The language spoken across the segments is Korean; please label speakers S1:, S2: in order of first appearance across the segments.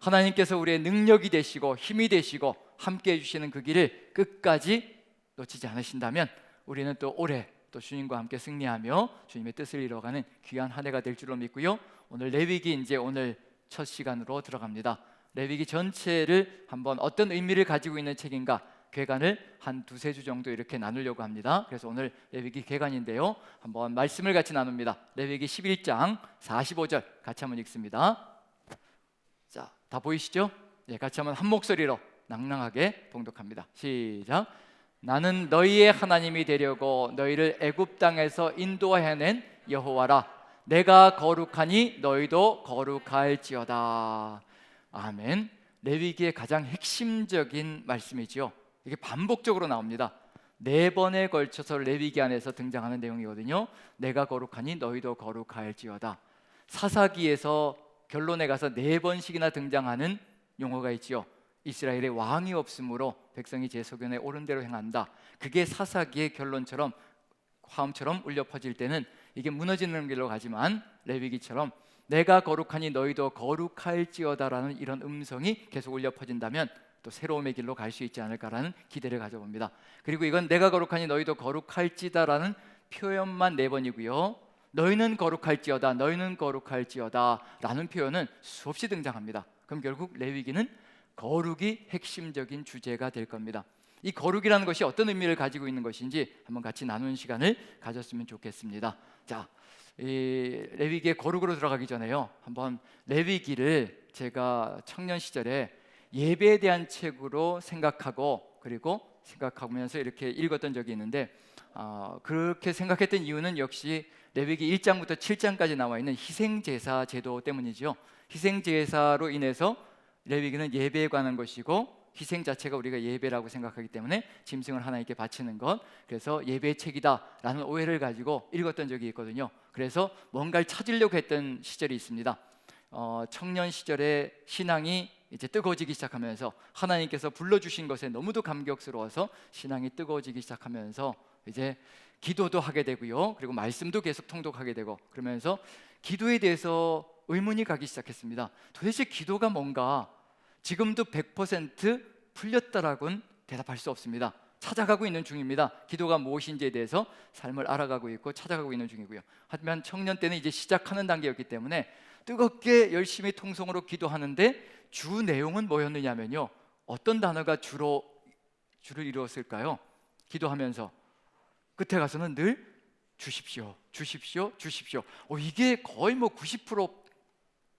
S1: 하나님께서 우리의 능력이 되시고 힘이 되시고 함께 해주시는 그 길을 끝까지 놓치지 않으신다면 우리는 또 올해 또 주님과 함께 승리하며 주님의 뜻을 이뤄가는 귀한 한 해가 될 줄로 믿고요. 오늘 레위기 이제 오늘 첫 시간으로 들어갑니다. 레위기 전체를 한번 어떤 의미를 가지고 있는 책인가 괴간을 한 두세 주 정도 이렇게 나누려고 합니다. 그래서 오늘 레위기 괴간인데요, 한번 말씀을 같이 나눕니다. 레위기 11장 45절 같이 한번 읽습니다. 자, 다 보이시죠? 네, 같이 한번 한 목소리로 낭낭하게 봉독합니다. 시작. 나는 너희의 하나님이 되려고 너희를 애굽 땅에서 인도해낸 여호와라. 내가 거룩하니 너희도 거룩할지어다. 아멘. 레위기의 가장 핵심적인 말씀이지요. 이게 반복적으로 나옵니다. 4번에 걸쳐서 레위기 안에서 등장하는 내용이거든요. 내가 거룩하니 너희도 거룩할지어다. 사사기에서 결론에 가서 4번씩이나 등장하는 용어가 있지요. 이스라엘의 왕이 없으므로 백성이 제 소견에 옳은 대로 행한다. 그게 사사기의 결론처럼 화음처럼 울려 퍼질 때는 이게 무너지는 길로 가지만 레위기처럼 내가 거룩하니 너희도 거룩할지어다라는 이런 음성이 계속 울려 퍼진다면 또 새로움의 길로 갈 수 있지 않을까라는 기대를 가져봅니다. 그리고 이건 내가 거룩하니 너희도 거룩할지다라는 표현만 4번이고요. 너희는 거룩할지어다, 너희는 거룩할지어다 라는 표현은 수없이 등장합니다. 그럼 결국 레위기는 거룩이 핵심적인 주제가 될 겁니다. 이 거룩이라는 것이 어떤 의미를 가지고 있는 것인지 한번 같이 나누는 시간을 가졌으면 좋겠습니다. 자, 이 레위기의 거룩으로 들어가기 전에요, 한번 레위기를 제가 청년 시절에 예배에 대한 책으로 생각하고 그리고 생각하면서 이렇게 읽었던 적이 있는데 그렇게 생각했던 이유는 역시 레위기 1장부터 7장까지 나와 있는 희생제사 제도 때문이죠. 희생제사로 인해서 레위기는 예배에 관한 것이고 희생 자체가 우리가 예배라고 생각하기 때문에 짐승을 하나님께 바치는 것, 그래서 예배의 책이다라는 오해를 가지고 읽었던 적이 있거든요. 그래서 뭔가를 찾으려고 했던 시절이 있습니다. 청년 시절에 신앙이 이제 뜨거워지기 시작하면서 하나님께서 불러주신 것에 너무도 감격스러워서 신앙이 뜨거워지기 시작하면서 이제 기도도 하게 되고요, 그리고 말씀도 계속 통독하게 되고 그러면서 기도에 대해서 의문이 가기 시작했습니다. 도대체 기도가 뭔가? 지금도 100% 풀렸다라고는 대답할 수 없습니다. 찾아가고 있는 중입니다. 기도가 무엇인지에 대해서 삶을 알아가고 있고 찾아가고 있는 중이고요. 하지만 청년 때는 이제 시작하는 단계였기 때문에 뜨겁게 열심히 통성으로 기도하는데 주 내용은 뭐였느냐면요, 어떤 단어가 주를 이루었을까요? 기도하면서 끝에 가서는 늘 주십시오, 주십시오, 주십시오. 이게 거의 뭐 90%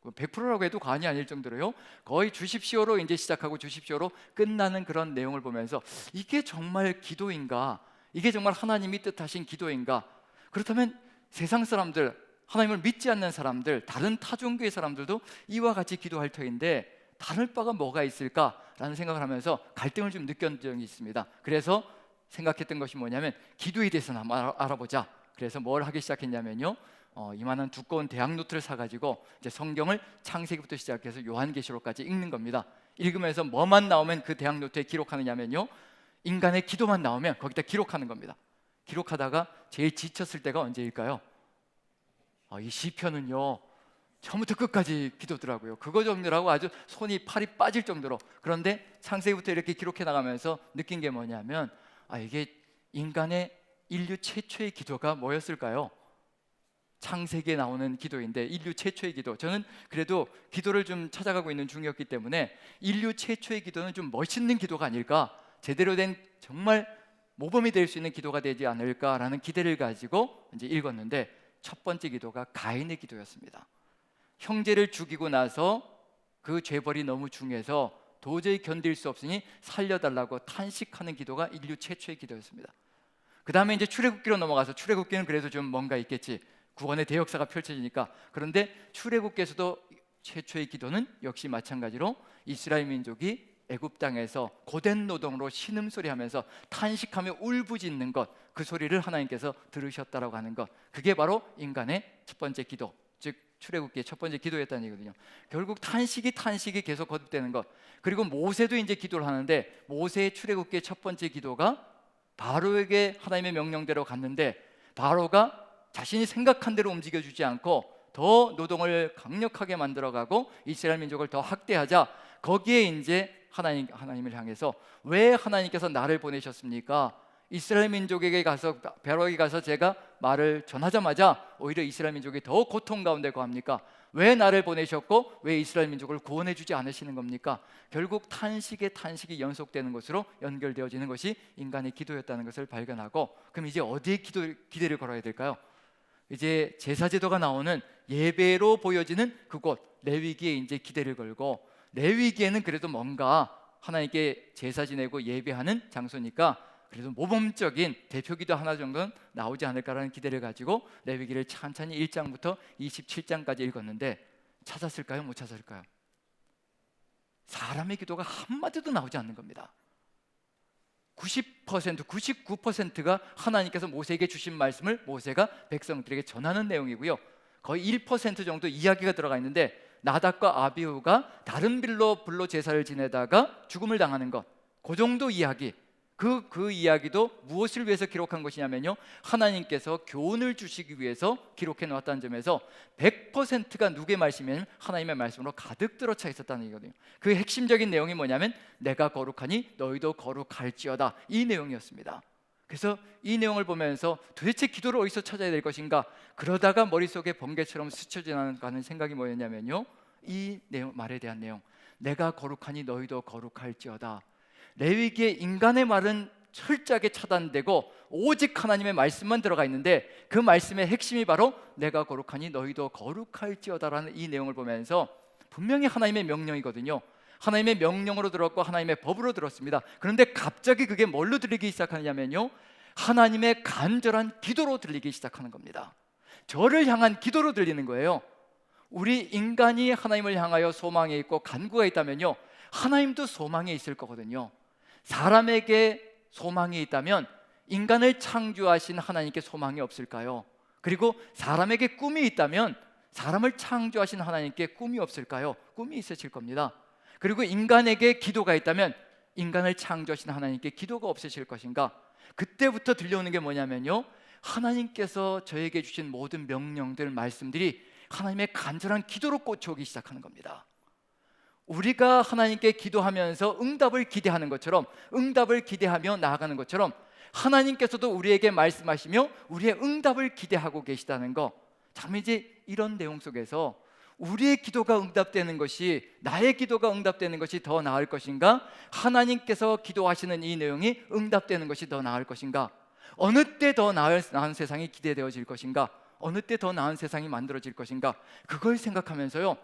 S1: 100%라고 해도 과언이 아닐 정도로요, 거의 주십시오로 이제 시작하고 주십시오로 끝나는 그런 내용을 보면서 이게 정말 기도인가? 이게 정말 하나님이 뜻하신 기도인가? 그렇다면 세상 사람들, 하나님을 믿지 않는 사람들, 다른 타종교의 사람들도 이와 같이 기도할 터인데 다를 바가 뭐가 있을까라는 생각을 하면서 갈등을 좀 느꼈던 적이 있습니다. 그래서 생각했던 것이 뭐냐면 기도에 대해서는 한번 알아보자. 그래서 뭘 하기 시작했냐면요, 이만한 두꺼운 대학 노트를 사가지고 이제 성경을 창세기부터 시작해서 요한계시록까지 읽는 겁니다. 읽으면서 뭐만 나오면 그 대학 노트에 기록하느냐면요, 인간의 기도만 나오면 거기다 기록하는 겁니다. 기록하다가 제일 지쳤을 때가 언제일까요? 이 시편은요 처음부터 끝까지 기도더라고요. 그거 정도라고 아주 손이 팔이 빠질 정도로. 그런데 창세기부터 이렇게 기록해 나가면서 느낀 게 뭐냐면 이게 인간의 인류 최초의 기도가 뭐였을까요? 창세기에 나오는 기도인데 인류 최초의 기도, 저는 그래도 기도를 좀 찾아가고 있는 중이었기 때문에 인류 최초의 기도는 좀 멋있는 기도가 아닐까, 제대로 된 정말 모범이 될 수 있는 기도가 되지 않을까라는 기대를 가지고 이제 읽었는데 첫 번째 기도가 가인의 기도였습니다. 형제를 죽이고 나서 그 죄벌이 너무 중해서 도저히 견딜 수 없으니 살려달라고 탄식하는 기도가 인류 최초의 기도였습니다. 그 다음에 이제 출애굽기로 넘어가서, 출애굽기는 그래도 좀 뭔가 있겠지, 구원의 대역사가 펼쳐지니까. 그런데 출애굽기에서도 최초의 기도는 역시 마찬가지로 이스라엘 민족이 애굽 땅에서 고된 노동으로 신음소리 하면서 탄식하며 울부짖는 것, 그 소리를 하나님께서 들으셨다라고 하는 것, 그게 바로 인간의 첫 번째 기도, 즉 출애굽기의 첫 번째 기도였다는 얘기거든요. 결국 탄식이 계속 거듭되는 것. 그리고 모세도 이제 기도를 하는데 모세의 출애굽기의 첫 번째 기도가 바로에게 하나님의 명령대로 갔는데 바로가 자신이 생각한 대로 움직여주지 않고 더 노동을 강력하게 만들어가고 이스라엘 민족을 더 학대하자, 거기에 이제 하나님을 향해서 왜 하나님께서 나를 보내셨습니까? 이스라엘 민족에게 가서, 베로에게 가서 제가 말을 전하자마자 오히려 이스라엘 민족이 더 고통 가운데 거합니까? 왜 나를 보내셨고 왜 이스라엘 민족을 구원해 주지 않으시는 겁니까? 결국 탄식이 연속되는 것으로 연결되어지는 것이 인간의 기도였다는 것을 발견하고, 그럼 이제 어디에 기대를 걸어야 될까요? 이제 제사제도가 나오는 예배로 보여지는 그곳 레위기에 이제 기대를 걸고, 레위기에는 그래도 뭔가 하나님께 제사 지내고 예배하는 장소니까 그래도 모범적인 대표기도 하나 정도는 나오지 않을까라는 기대를 가지고 레위기를 천천히 1장부터 27장까지 읽었는데 찾았을까요? 못 찾았을까요? 사람의 기도가 한마디도 나오지 않는 겁니다. 90%, 99%가 하나님께서 모세에게 주신 말씀을 모세가 백성들에게 전하는 내용이고요, 거의 1% 정도 이야기가 들어가 있는데, 나답과 아비후가 다른 불로 제사를 지내다가 죽음을 당하는 것, 그 정도 이야기. 그 이야기도 무엇을 위해서 기록한 것이냐면요, 하나님께서 교훈을 주시기 위해서 기록해 놓았다는 점에서 100%가 누구의 말씀이냐면 하나님의 말씀으로 가득 들어차 있었다는 얘기거든요. 그 핵심적인 내용이 뭐냐면 내가 거룩하니 너희도 거룩할지어다, 이 내용이었습니다. 그래서 이 내용을 보면서 도대체 기도를 어디서 찾아야 될 것인가, 그러다가 머릿속에 번개처럼 스쳐 지나가는 생각이 뭐였냐면요, 이 내용, 말에 대한 내용, 내가 거룩하니 너희도 거룩할지어다. 레위기의 인간의 말은 철저하게 차단되고 오직 하나님의 말씀만 들어가 있는데, 그 말씀의 핵심이 바로 내가 거룩하니 너희도 거룩할지어다라는 이 내용을 보면서 분명히 하나님의 명령이거든요. 하나님의 명령으로 들었고 하나님의 법으로 들었습니다. 그런데 갑자기 그게 뭘로 들리기 시작하냐면요, 하나님의 간절한 기도로 들리기 시작하는 겁니다. 저를 향한 기도로 들리는 거예요. 우리 인간이 하나님을 향하여 소망에 있고 간구가 있다면요, 하나님도 소망에 있을 거거든요. 사람에게 소망이 있다면 인간을 창조하신 하나님께 소망이 없을까요? 그리고 사람에게 꿈이 있다면 사람을 창조하신 하나님께 꿈이 없을까요? 꿈이 있으실 겁니다. 그리고 인간에게 기도가 있다면 인간을 창조하신 하나님께 기도가 없으실 것인가? 그때부터 들려오는 게 뭐냐면요, 하나님께서 저에게 주신 모든 명령들, 말씀들이 하나님의 간절한 기도로 꽂혀오기 시작하는 겁니다. 우리가 하나님께 기도하면서 응답을 기대하는 것처럼, 응답을 기대하며 나아가는 것처럼 하나님께서도 우리에게 말씀하시며 우리의 응답을 기대하고 계시다는 거. 참, 이제 이런 내용 속에서 우리의 기도가 응답되는 것이, 나의 기도가 응답되는 것이 더 나을 것인가, 하나님께서 기도하시는 이 내용이 응답되는 것이 더 나을 것인가, 어느 때 더 나은 세상이 기대되어질 것인가, 어느 때 더 나은 세상이 만들어질 것인가, 그걸 생각하면서요,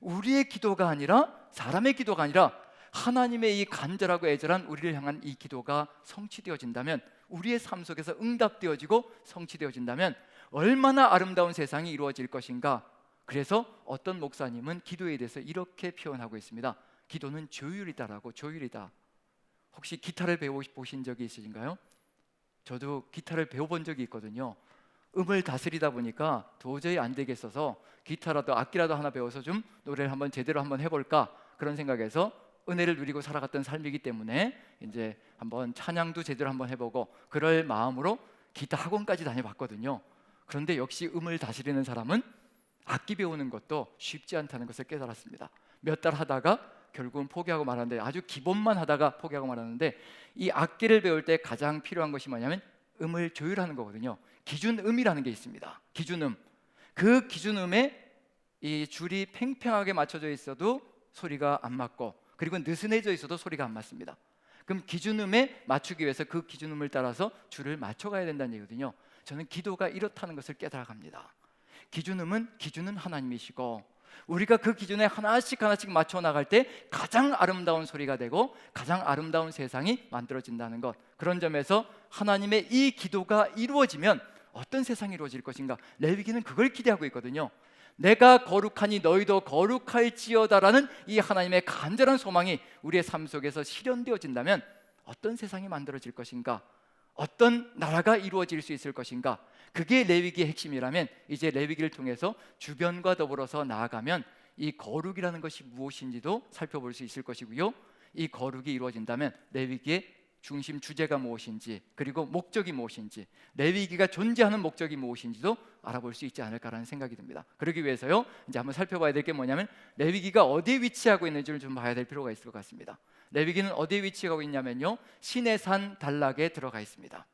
S1: 우리의 기도가 아니라, 사람의 기도가 아니라 하나님의 이 간절하고 애절한 우리를 향한 이 기도가 성취되어진다면, 우리의 삶 속에서 응답되어지고 성취되어진다면 얼마나 아름다운 세상이 이루어질 것인가. 그래서 어떤 목사님은 기도에 대해서 이렇게 표현하고 있습니다. 기도는 조율이다라고. 조율이다. 혹시 기타를 배워보신 적이 있으신가요? 저도 기타를 배워본 적이 있거든요. 음을 다스리다 보니까 도저히 안 되겠어서 기타라도 악기라도 하나 배워서 좀 노래를 한번 제대로 한번 해볼까, 그런 생각에서 은혜를 누리고 살아갔던 삶이기 때문에 이제 한번 찬양도 제대로 한번 해보고 그럴 마음으로 기타 학원까지 다녀봤거든요. 그런데 역시 음을 다스리는 사람은 악기 배우는 것도 쉽지 않다는 것을 깨달았습니다. 몇 달 하다가 결국은 포기하고 말았는데, 아주 기본만 하다가 포기하고 말았는데, 이 악기를 배울 때 가장 필요한 것이 뭐냐면 음을 조율하는 거거든요. 기준음이라는 게 있습니다. 기준음. 그 기준음에 이 줄이 팽팽하게 맞춰져 있어도 소리가 안 맞고, 그리고 느슨해져 있어도 소리가 안 맞습니다. 그럼 기준음에 맞추기 위해서 그 기준음을 따라서 줄을 맞춰가야 된다는 얘기거든요. 저는 기도가 이렇다는 것을 깨달아갑니다. 기준은 하나님이시고, 우리가 그 기준에 하나씩 맞춰 나갈 때 가장 아름다운 소리가 되고 가장 아름다운 세상이 만들어진다는 것. 그런 점에서 하나님의 이 기도가 이루어지면 어떤 세상이 이루어질 것인가, 레위기는 그걸 기대하고 있거든요. 내가 거룩하니 너희도 거룩할지어다라는 이 하나님의 간절한 소망이 우리의 삶 속에서 실현되어진다면 어떤 세상이 만들어질 것인가, 어떤 나라가 이루어질 수 있을 것인가, 그게 레위기의 핵심이라면 이제 레위기를 통해서 주변과 더불어서 나아가면 이 거룩이라는 것이 무엇인지도 살펴볼 수 있을 것이고요, 이 거룩이 이루어진다면 레위기의 중심 주제가 무엇인지, 그리고 목적이 무엇인지, 레위기가 존재하는 목적이 무엇인지도 알아볼 수 있지 않을까라는 생각이 듭니다. 그러기 위해서요, 이제 한번 살펴봐야 될 게 뭐냐면 레위기가 어디에 위치하고 있는지를 좀 봐야 될 필요가 있을 것 같습니다. 레위기는 어디에 위치하고 있냐면요, 시내산 단락에 들어가 있습니다.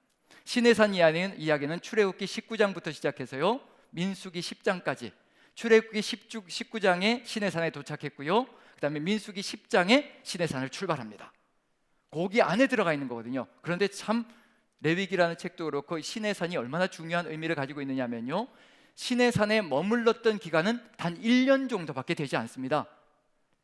S1: 시내산 이야기는 출애굽기 19장부터 시작해서요 민수기 10장까지, 출애굽기 19장에 시내산에 도착했고요, 그 다음에 민수기 10장에 시내산을 출발합니다. 거기 안에 들어가 있는 거거든요. 그런데 참 레위기라는 책도 그렇고 시내산이 얼마나 중요한 의미를 가지고 있느냐면요, 시내산에 머물렀던 기간은 단 1년 정도밖에 되지 않습니다.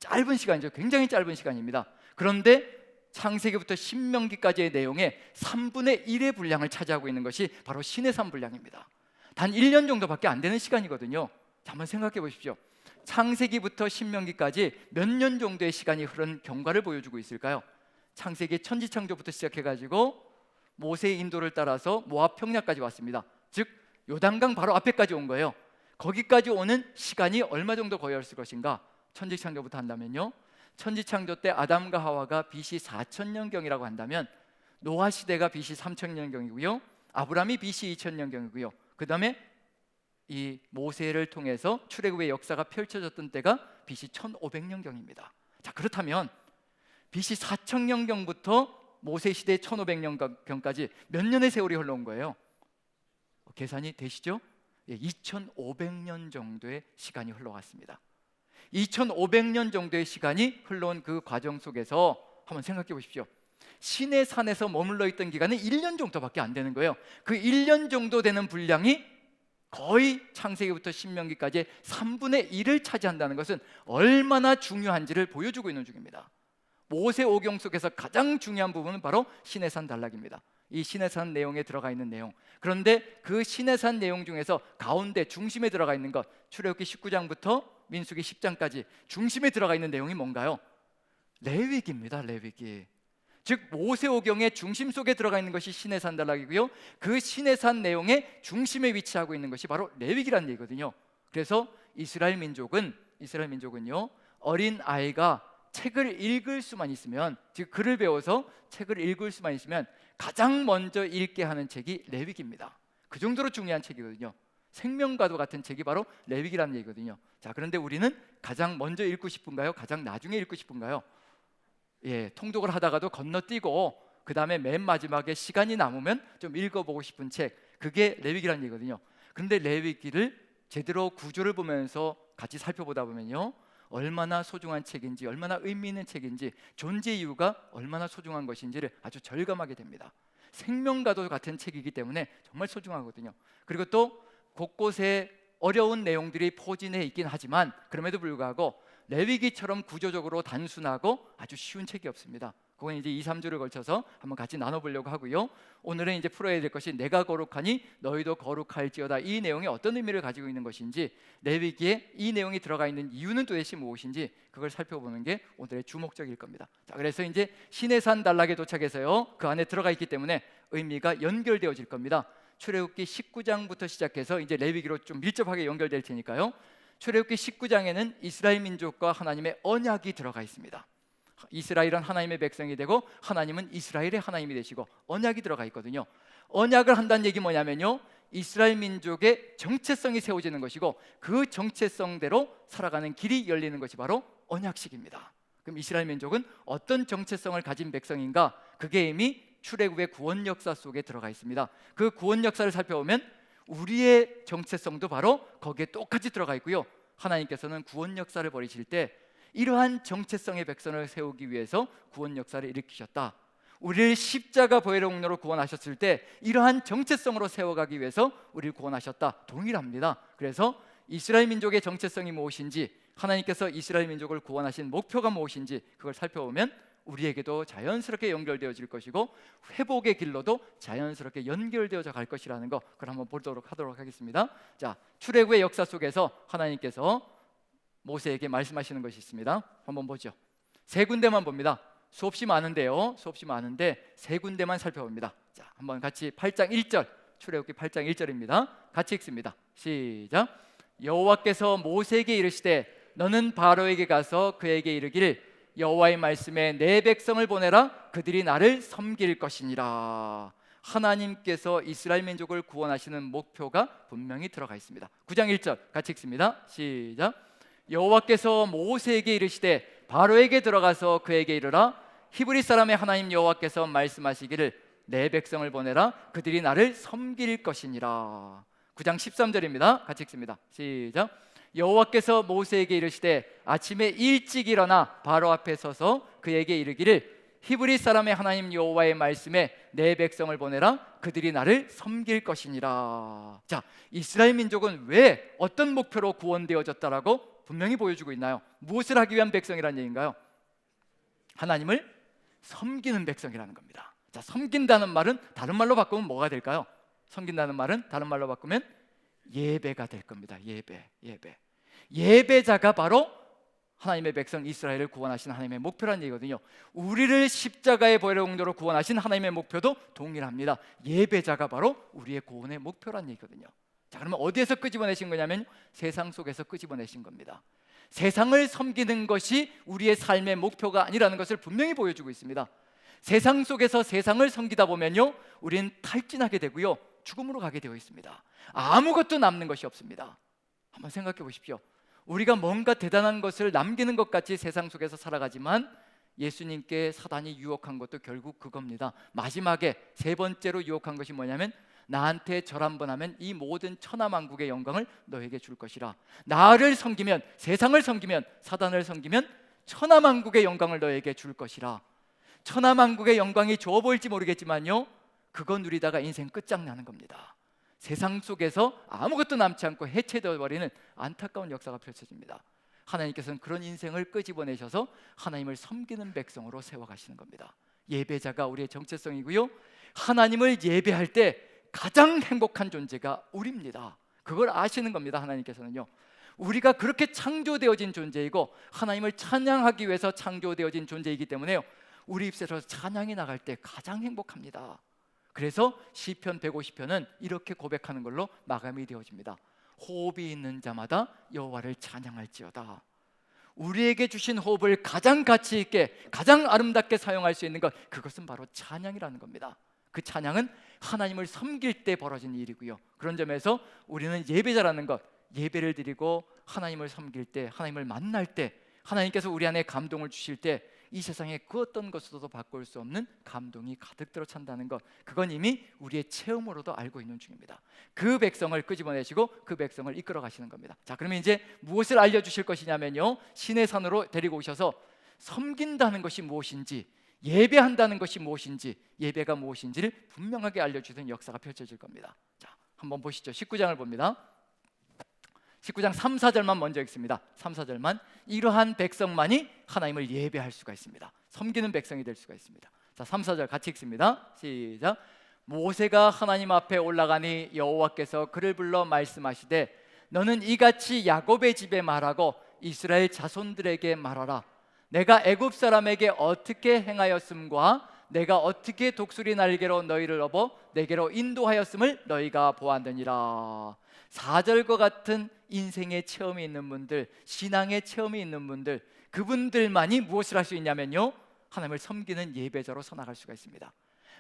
S1: 짧은 시간이죠. 굉장히 짧은 시간입니다. 그런데 창세기부터 신명기까지의 내용의 3분의 1의 분량을 차지하고 있는 것이 바로 시내산 분량입니다. 단 1년 정도밖에 안 되는 시간이거든요. 자, 한번 생각해 보십시오. 창세기부터 신명기까지 몇 년 정도의 시간이 흐른 경과를 보여주고 있을까요? 창세기 천지창조부터 시작해가지고 모세의 인도를 따라서 모압 평야까지 왔습니다. 즉 요단강 바로 앞에까지 온 거예요. 거기까지 오는 시간이 얼마 정도 걸렸을 것인가? 천지창조부터 한다면요, 천지창조 때 아담과 하와가 BC 4000년경이라고 한다면 노아 시대가 BC 3000년경이고요, 아브라함이 BC 2000년경이고요, 그 다음에 이 모세를 통해서 출애굽의 역사가 펼쳐졌던 때가 BC 1500년경입니다. 자, 그렇다면 BC 4000년경부터 모세 시대 1500년경까지 몇 년의 세월이 흘러온 거예요? 계산이 되시죠? 2500년 정도의 시간이 흘러갔습니다. 2500년 정도의 시간이 흘러온 그 과정 속에서 한번 생각해 보십시오. 시내산에서 머물러 있던 기간은 1년 정도밖에 안 되는 거예요. 그 1년 정도 되는 분량이 거의 창세기부터 신명기까지의 3분의 1을 차지한다는 것은 얼마나 중요한지를 보여주고 있는 중입니다. 모세오경 속에서 가장 중요한 부분은 바로 시내산 단락입니다. 이 시내산 내용에 들어가 있는 내용, 그런데 그 시내산 내용 중에서 가운데 중심에 들어가 있는 것, 출애굽기 19장부터 민수기 10장까지 중심에 들어가 있는 내용이 뭔가요? 레위기입니다. 레위기. 즉 모세오경의 중심 속에 들어가 있는 것이 시내산 단락이고요, 그 시내산 내용의 중심에 위치하고 있는 것이 바로 레위기라는 얘기거든요. 그래서 이스라엘 민족은요, 어린 아이가 책을 읽을 수만 있으면, 즉 글을 배워서 책을 읽을 수만 있으면 가장 먼저 읽게 하는 책이 레위기입니다. 그 정도로 중요한 책이거든요. 생명과도 같은 책이 바로 레위기라는 얘기거든요. 자, 그런데 우리는 가장 먼저 읽고 싶은가요? 가장 나중에 읽고 싶은가요? 통독을 하다가도 건너뛰고 그 다음에 맨 마지막에 시간이 남으면 좀 읽어보고 싶은 책, 그게 레위기라는 얘기거든요. 그런데 레위기를 제대로 구조를 보면서 같이 살펴보다 보면요, 얼마나 소중한 책인지, 얼마나 의미 있는 책인지, 존재 이유가 얼마나 소중한 것인지를 아주 절감하게 됩니다. 생명과도 같은 책이기 때문에 정말 소중하거든요. 그리고 또 곳곳에 어려운 내용들이 포진해 있긴 하지만 그럼에도 불구하고 레위기처럼 구조적으로 단순하고 아주 쉬운 책이 없습니다. 그건 이제 2, 3주를 걸쳐서 한번 같이 나눠보려고 하고요, 오늘은 이제 풀어야 될 것이 내가 거룩하니 너희도 거룩할지어다, 이 내용이 어떤 의미를 가지고 있는 것인지, 레위기에 이 내용이 들어가 있는 이유는 도대체 무엇인지, 그걸 살펴보는 게 오늘의 주목적일 겁니다. 자, 그래서 이제 시내산 단락에 도착해서요, 그 안에 들어가 있기 때문에 의미가 연결되어질 겁니다. 출애굽기 19장부터 시작해서 이제 레위기로 좀 밀접하게 연결될 테니까요, 출애굽기 19장에는 이스라엘 민족과 하나님의 언약이 들어가 있습니다. 이스라엘은 하나님의 백성이 되고 하나님은 이스라엘의 하나님이 되시고 언약이 들어가 있거든요. 언약을 한다는 얘기 뭐냐면요, 이스라엘 민족의 정체성이 세워지는 것이고 그 정체성대로 살아가는 길이 열리는 것이 바로 언약식입니다. 그럼 이스라엘 민족은 어떤 정체성을 가진 백성인가? 그게 이미 출애굽의 구원 역사 속에 들어가 있습니다. 그 구원 역사를 살펴보면 우리의 정체성도 바로 거기에 똑같이 들어가 있고요, 하나님께서는 구원 역사를 벌이실 때 이러한 정체성의 백성을 세우기 위해서 구원 역사를 일으키셨다. 우리를 십자가 보혈의 구원하셨을 때 이러한 정체성으로 세워가기 위해서 우리를 구원하셨다. 동일합니다. 그래서 이스라엘 민족의 정체성이 무엇인지, 하나님께서 이스라엘 민족을 구원하신 목표가 무엇인지, 그걸 살펴보면 우리에게도 자연스럽게 연결되어질 것이고 회복의 길로도 자연스럽게 연결되어져 갈 것이라는 거, 그걸 한번 보도록 하겠습니다. 자, 출애굽의 역사 속에서 하나님께서 모세에게 말씀하시는 것이 있습니다. 한번 보죠. 세 군데만 봅니다. 수없이 많은데요, 수없이 많은데 세 군데만 살펴봅니다. 자, 한번 같이 8장 1절, 출애굽기 8장 1절입니다. 같이 읽습니다. 시작. 여호와께서 모세에게 이르시되 너는 바로에게 가서 그에게 이르기를 여호와의 말씀에 내 백성을 보내라. 그들이 나를 섬길 것이니라. 하나님께서 이스라엘 민족을 구원하시는 목표가 분명히 들어가 있습니다. 9장 1절 같이 읽습니다. 시작. 여호와께서 모세에게 이르시되 바로에게 들어가서 그에게 이르라. 히브리 사람의 하나님 여호와께서 말씀하시기를 내 백성을 보내라. 그들이 나를 섬길 것이니라. 9장 13절입니다. 같이 읽습니다. 시작. 여호와께서 모세에게 이르시되 아침에 일찍 일어나 바로 앞에 서서 그에게 이르기를 히브리 사람의 하나님 여호와의 말씀에 내 백성을 보내라. 그들이 나를 섬길 것이니라. 자, 이스라엘 민족은 왜 어떤 목표로 구원되어졌다라고 분명히 보여주고 있나요? 무엇을 하기 위한 백성이라는 얘기인가요? 하나님을 섬기는 백성이라는 겁니다. 자, 섬긴다는 말은 다른 말로 바꾸면 뭐가 될까요? 섬긴다는 말은 다른 말로 바꾸면 예배가 될 겁니다. 예배자가 바로 하나님의 백성 이스라엘을 구원하신 하나님의 목표라는 얘기거든요. 우리를 십자가의 보혈의 공로로 구원하신 하나님의 목표도 동일합니다. 예배자가 바로 우리의 구원의 목표라는 얘기거든요. 자, 그러면 어디에서 끄집어내신 거냐면 세상 속에서 끄집어내신 겁니다. 세상을 섬기는 것이 우리의 삶의 목표가 아니라는 것을 분명히 보여주고 있습니다. 세상 속에서 세상을 섬기다 보면요, 우리는 탈진하게 되고요, 죽음으로 가게 되어 있습니다. 아무것도 남는 것이 없습니다. 한번 생각해 보십시오. 우리가 뭔가 대단한 것을 남기는 것 같이 세상 속에서 살아가지만 예수님께 사단이 유혹한 것도 결국 그겁니다. 마지막에 세 번째로 유혹한 것이 뭐냐면 나한테 절 한번 하면 이 모든 천하만국의 영광을 너에게 줄 것이라. 나를 섬기면, 세상을 섬기면, 사단을 섬기면 천하만국의 영광을 너에게 줄 것이라. 천하만국의 영광이 좋아 보일지 모르겠지만요, 그거 누리다가 인생 끝장나는 겁니다. 세상 속에서 아무것도 남지 않고 해체되어 버리는 안타까운 역사가 펼쳐집니다. 하나님께서는 그런 인생을 끄집어내셔서 하나님을 섬기는 백성으로 세워가시는 겁니다. 예배자가 우리의 정체성이고요, 하나님을 예배할 때 가장 행복한 존재가 우리입니다. 그걸 아시는 겁니다. 하나님께서는요, 우리가 그렇게 창조되어진 존재이고 하나님을 찬양하기 위해서 창조되어진 존재이기 때문에요, 우리 입술에서 찬양이 나갈 때 가장 행복합니다. 그래서 시편 150편은 이렇게 고백하는 걸로 마감이 되어집니다. 호흡이 있는 자마다 여호와를 찬양할지어다. 우리에게 주신 호흡을 가장 가치 있게, 가장 아름답게 사용할 수 있는 것, 그것은 바로 찬양이라는 겁니다. 그 찬양은 하나님을 섬길 때 벌어진 일이고요, 그런 점에서 우리는 예배자라는 것, 예배를 드리고 하나님을 섬길 때, 하나님을 만날 때, 하나님께서 우리 안에 감동을 주실 때 이 세상에 그 어떤 것으로도 바꿀 수 없는 감동이 가득 들어 찬다는 것, 그건 이미 우리의 체험으로도 알고 있는 중입니다. 그 백성을 끄집어내시고 그 백성을 이끌어 가시는 겁니다. 자, 그러면 이제 무엇을 알려주실 것이냐면요, 신의 산으로 데리고 오셔서 섬긴다는 것이 무엇인지, 예배한다는 것이 무엇인지, 예배가 무엇인지를 분명하게 알려주는 역사가 펼쳐질 겁니다. 자, 한번 보시죠. 19장을 봅니다. 19장 3, 4절만 먼저 읽습니다. 3, 4절만. 이러한 백성만이 하나님을 예배할 수가 있습니다. 섬기는 백성이 될 수가 있습니다. 자, 3, 4절 같이 읽습니다. 시작. 모세가 하나님 앞에 올라가니 여호와께서 그를 불러 말씀하시되 너는 이같이 야곱의 집에 말하고 이스라엘 자손들에게 말하라. 내가 애굽 사람에게 어떻게 행하였음과 내가 어떻게 독수리 날개로 너희를 업어 내게로 인도하였음을 너희가 보았느니라. 4절과 같은 인생의 체험이 있는 분들, 신앙의 체험이 있는 분들, 그분들만이 무엇을 할 수 있냐면요, 하나님을 섬기는 예배자로 서나갈 수가 있습니다.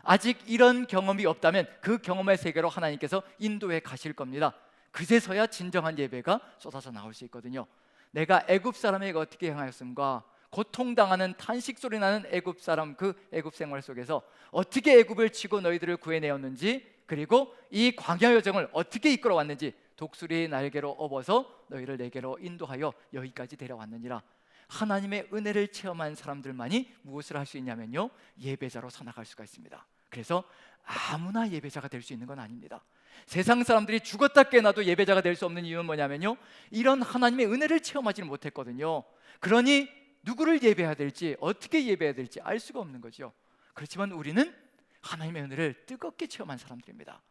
S1: 아직 이런 경험이 없다면 그 경험의 세계로 하나님께서 인도해 가실 겁니다. 그제서야 진정한 예배가 쏟아져 나올 수 있거든요. 내가 애굽 사람에게 어떻게 행하였음과 고통당하는 탄식 소리 나는 애굽 사람, 그 애굽 생활 속에서 어떻게 애굽을 치고 너희들을 구해내었는지, 그리고 이 광야 여정을 어떻게 이끌어왔는지, 독수리의 날개로 업어서 너희를 내게로 인도하여 여기까지 데려왔느니라. 하나님의 은혜를 체험한 사람들만이 무엇을 할 수 있냐면요, 예배자로 서나갈 수가 있습니다. 그래서 아무나 예배자가 될 수 있는 건 아닙니다. 세상 사람들이 죽었다 깨어나도 예배자가 될 수 없는 이유는 뭐냐면요, 이런 하나님의 은혜를 체험하지는 못했거든요. 그러니 누구를 예배해야 될지, 어떻게 예배해야 될지 알 수가 없는 거죠. 그렇지만 우리는 하나님의 은혜를 뜨겁게 체험한 사람들입니다.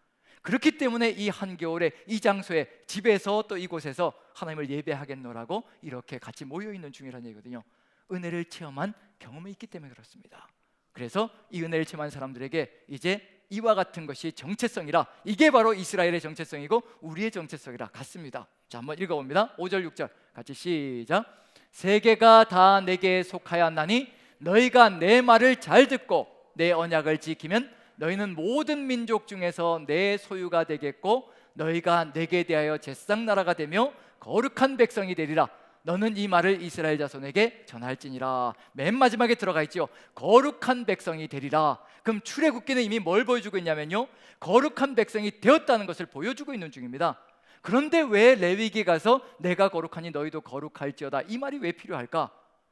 S1: 그렇기 때문에 이 한겨울에 이 장소에, 집에서 또 이곳에서 하나님을 예배하겠노라고 이렇게 같이 모여있는 중이라는 얘기거든요. 은혜를 체험한 경험이 있기 때문에 그렇습니다. 그래서 이 은혜를 체험한 사람들에게 이제 이와 같은 것이 정체성이라, 이게 바로 이스라엘의 정체성이고 우리의 정체성이라 같습니다. 자, 한번 읽어봅니다. 5절 6절 같이 시작. 세계가 다 내게 속하였나니 너희가 내 말을 잘 듣고 내 언약을 지키면 너희는 모든 민족 중에서 내 소유가 되겠고 너희가 내게 대하여 제사장 나라가 되며 거룩한 백성이 되리라. 너는 이 말을 이스라엘 자손에게 전할지니라. 맨 마지막에 들어가 있죠. 거룩한 백성이 되리라. 그럼 출애굽기는 이미 뭘 보여주고 있냐면요, 거룩한 백성이 되었다는 것을 보여주고 있는 중입니다. 그런데 왜 레위기에 가서 내가 거룩하니 너희도 거룩할지어다, 이 말이 왜 필요할까?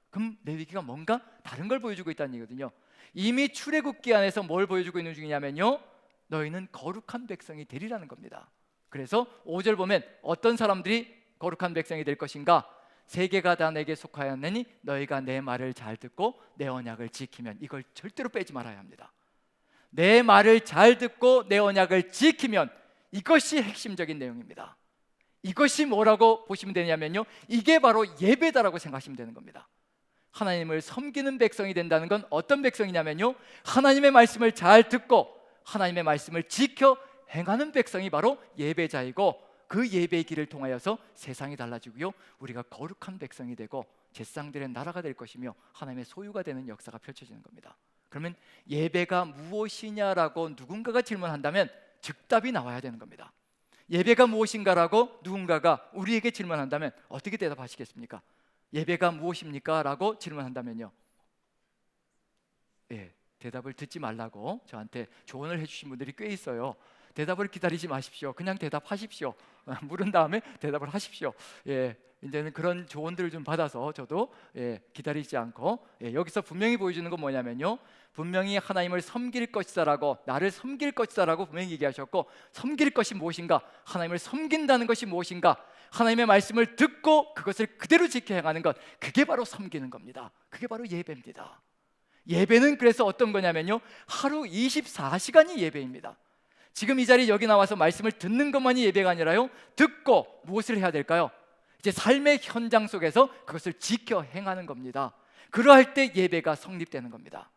S1: 그럼 레위기가 뭔가 다른 걸 보여주고 있다는 얘기거든요. 이미 출애굽기 안에서 뭘 보여주고 있는 중이냐면요, 너희는 거룩한 백성이 되리라는 겁니다. 그래서 5절 보면 어떤 사람들이 거룩한 백성이 될 것인가? 세계가 다 내게 속하였느니 너희가 내 말을 잘 듣고 내 언약을 지키면. 이걸 절대로 빼지 말아야 합니다. 내 말을 잘 듣고 내 언약을 지키면, 이것이 핵심적인 내용입니다. 이것이 뭐라고 보시면 되냐면요, 이게 바로 예배다라고 생각하시면 되는 겁니다. 하나님을 섬기는 백성이 된다는 건 어떤 백성이냐면요, 하나님의 말씀을 잘 듣고 하나님의 말씀을 지켜 행하는 백성이 바로 예배자이고, 그 예배의 길을 통하여서 세상이 달라지고요, 우리가 거룩한 백성이 되고 제사장들의 나라가 될 것이며 하나님의 소유가 되는 역사가 펼쳐지는 겁니다. 그러면 예배가 무엇이냐라고 누군가가 질문한다면 즉답이 나와야 되는 겁니다. 예배가 무엇인가라고 누군가가 우리에게 질문한다면 어떻게 대답하시겠습니까? 예배가 무엇입니까? 라고 질문한다면요, 대답을 듣지 말라고 저한테 조언을 해주신 분들이 꽤 있어요. 대답을 기다리지 마십시오. 그냥 대답하십시오. 물은 다음에 대답을 하십시오. 이제는 그런 조언들을 좀 받아서 저도 기다리지 않고, 여기서 분명히 보여주는 건 뭐냐면요, 분명히 하나님을 섬길 것이다라고, 나를 섬길 것이다라고 분명히 얘기하셨고, 섬길 것이 무엇인가? 하나님을 섬긴다는 것이 무엇인가? 하나님의 말씀을 듣고 그것을 그대로 지켜 행하는 것, 그게 바로 섬기는 겁니다. 그게 바로 예배입니다. 예배는 그래서 어떤 거냐면요, 하루 24시간이 예배입니다. 지금 이 자리 여기 나와서 말씀을 듣는 것만이 예배가 아니라요, 듣고 무엇을 해야 될까요? 이제 삶의 현장 속에서 그것을 지켜 행하는 겁니다. 그러할 때 예배가 성립되는 겁니다.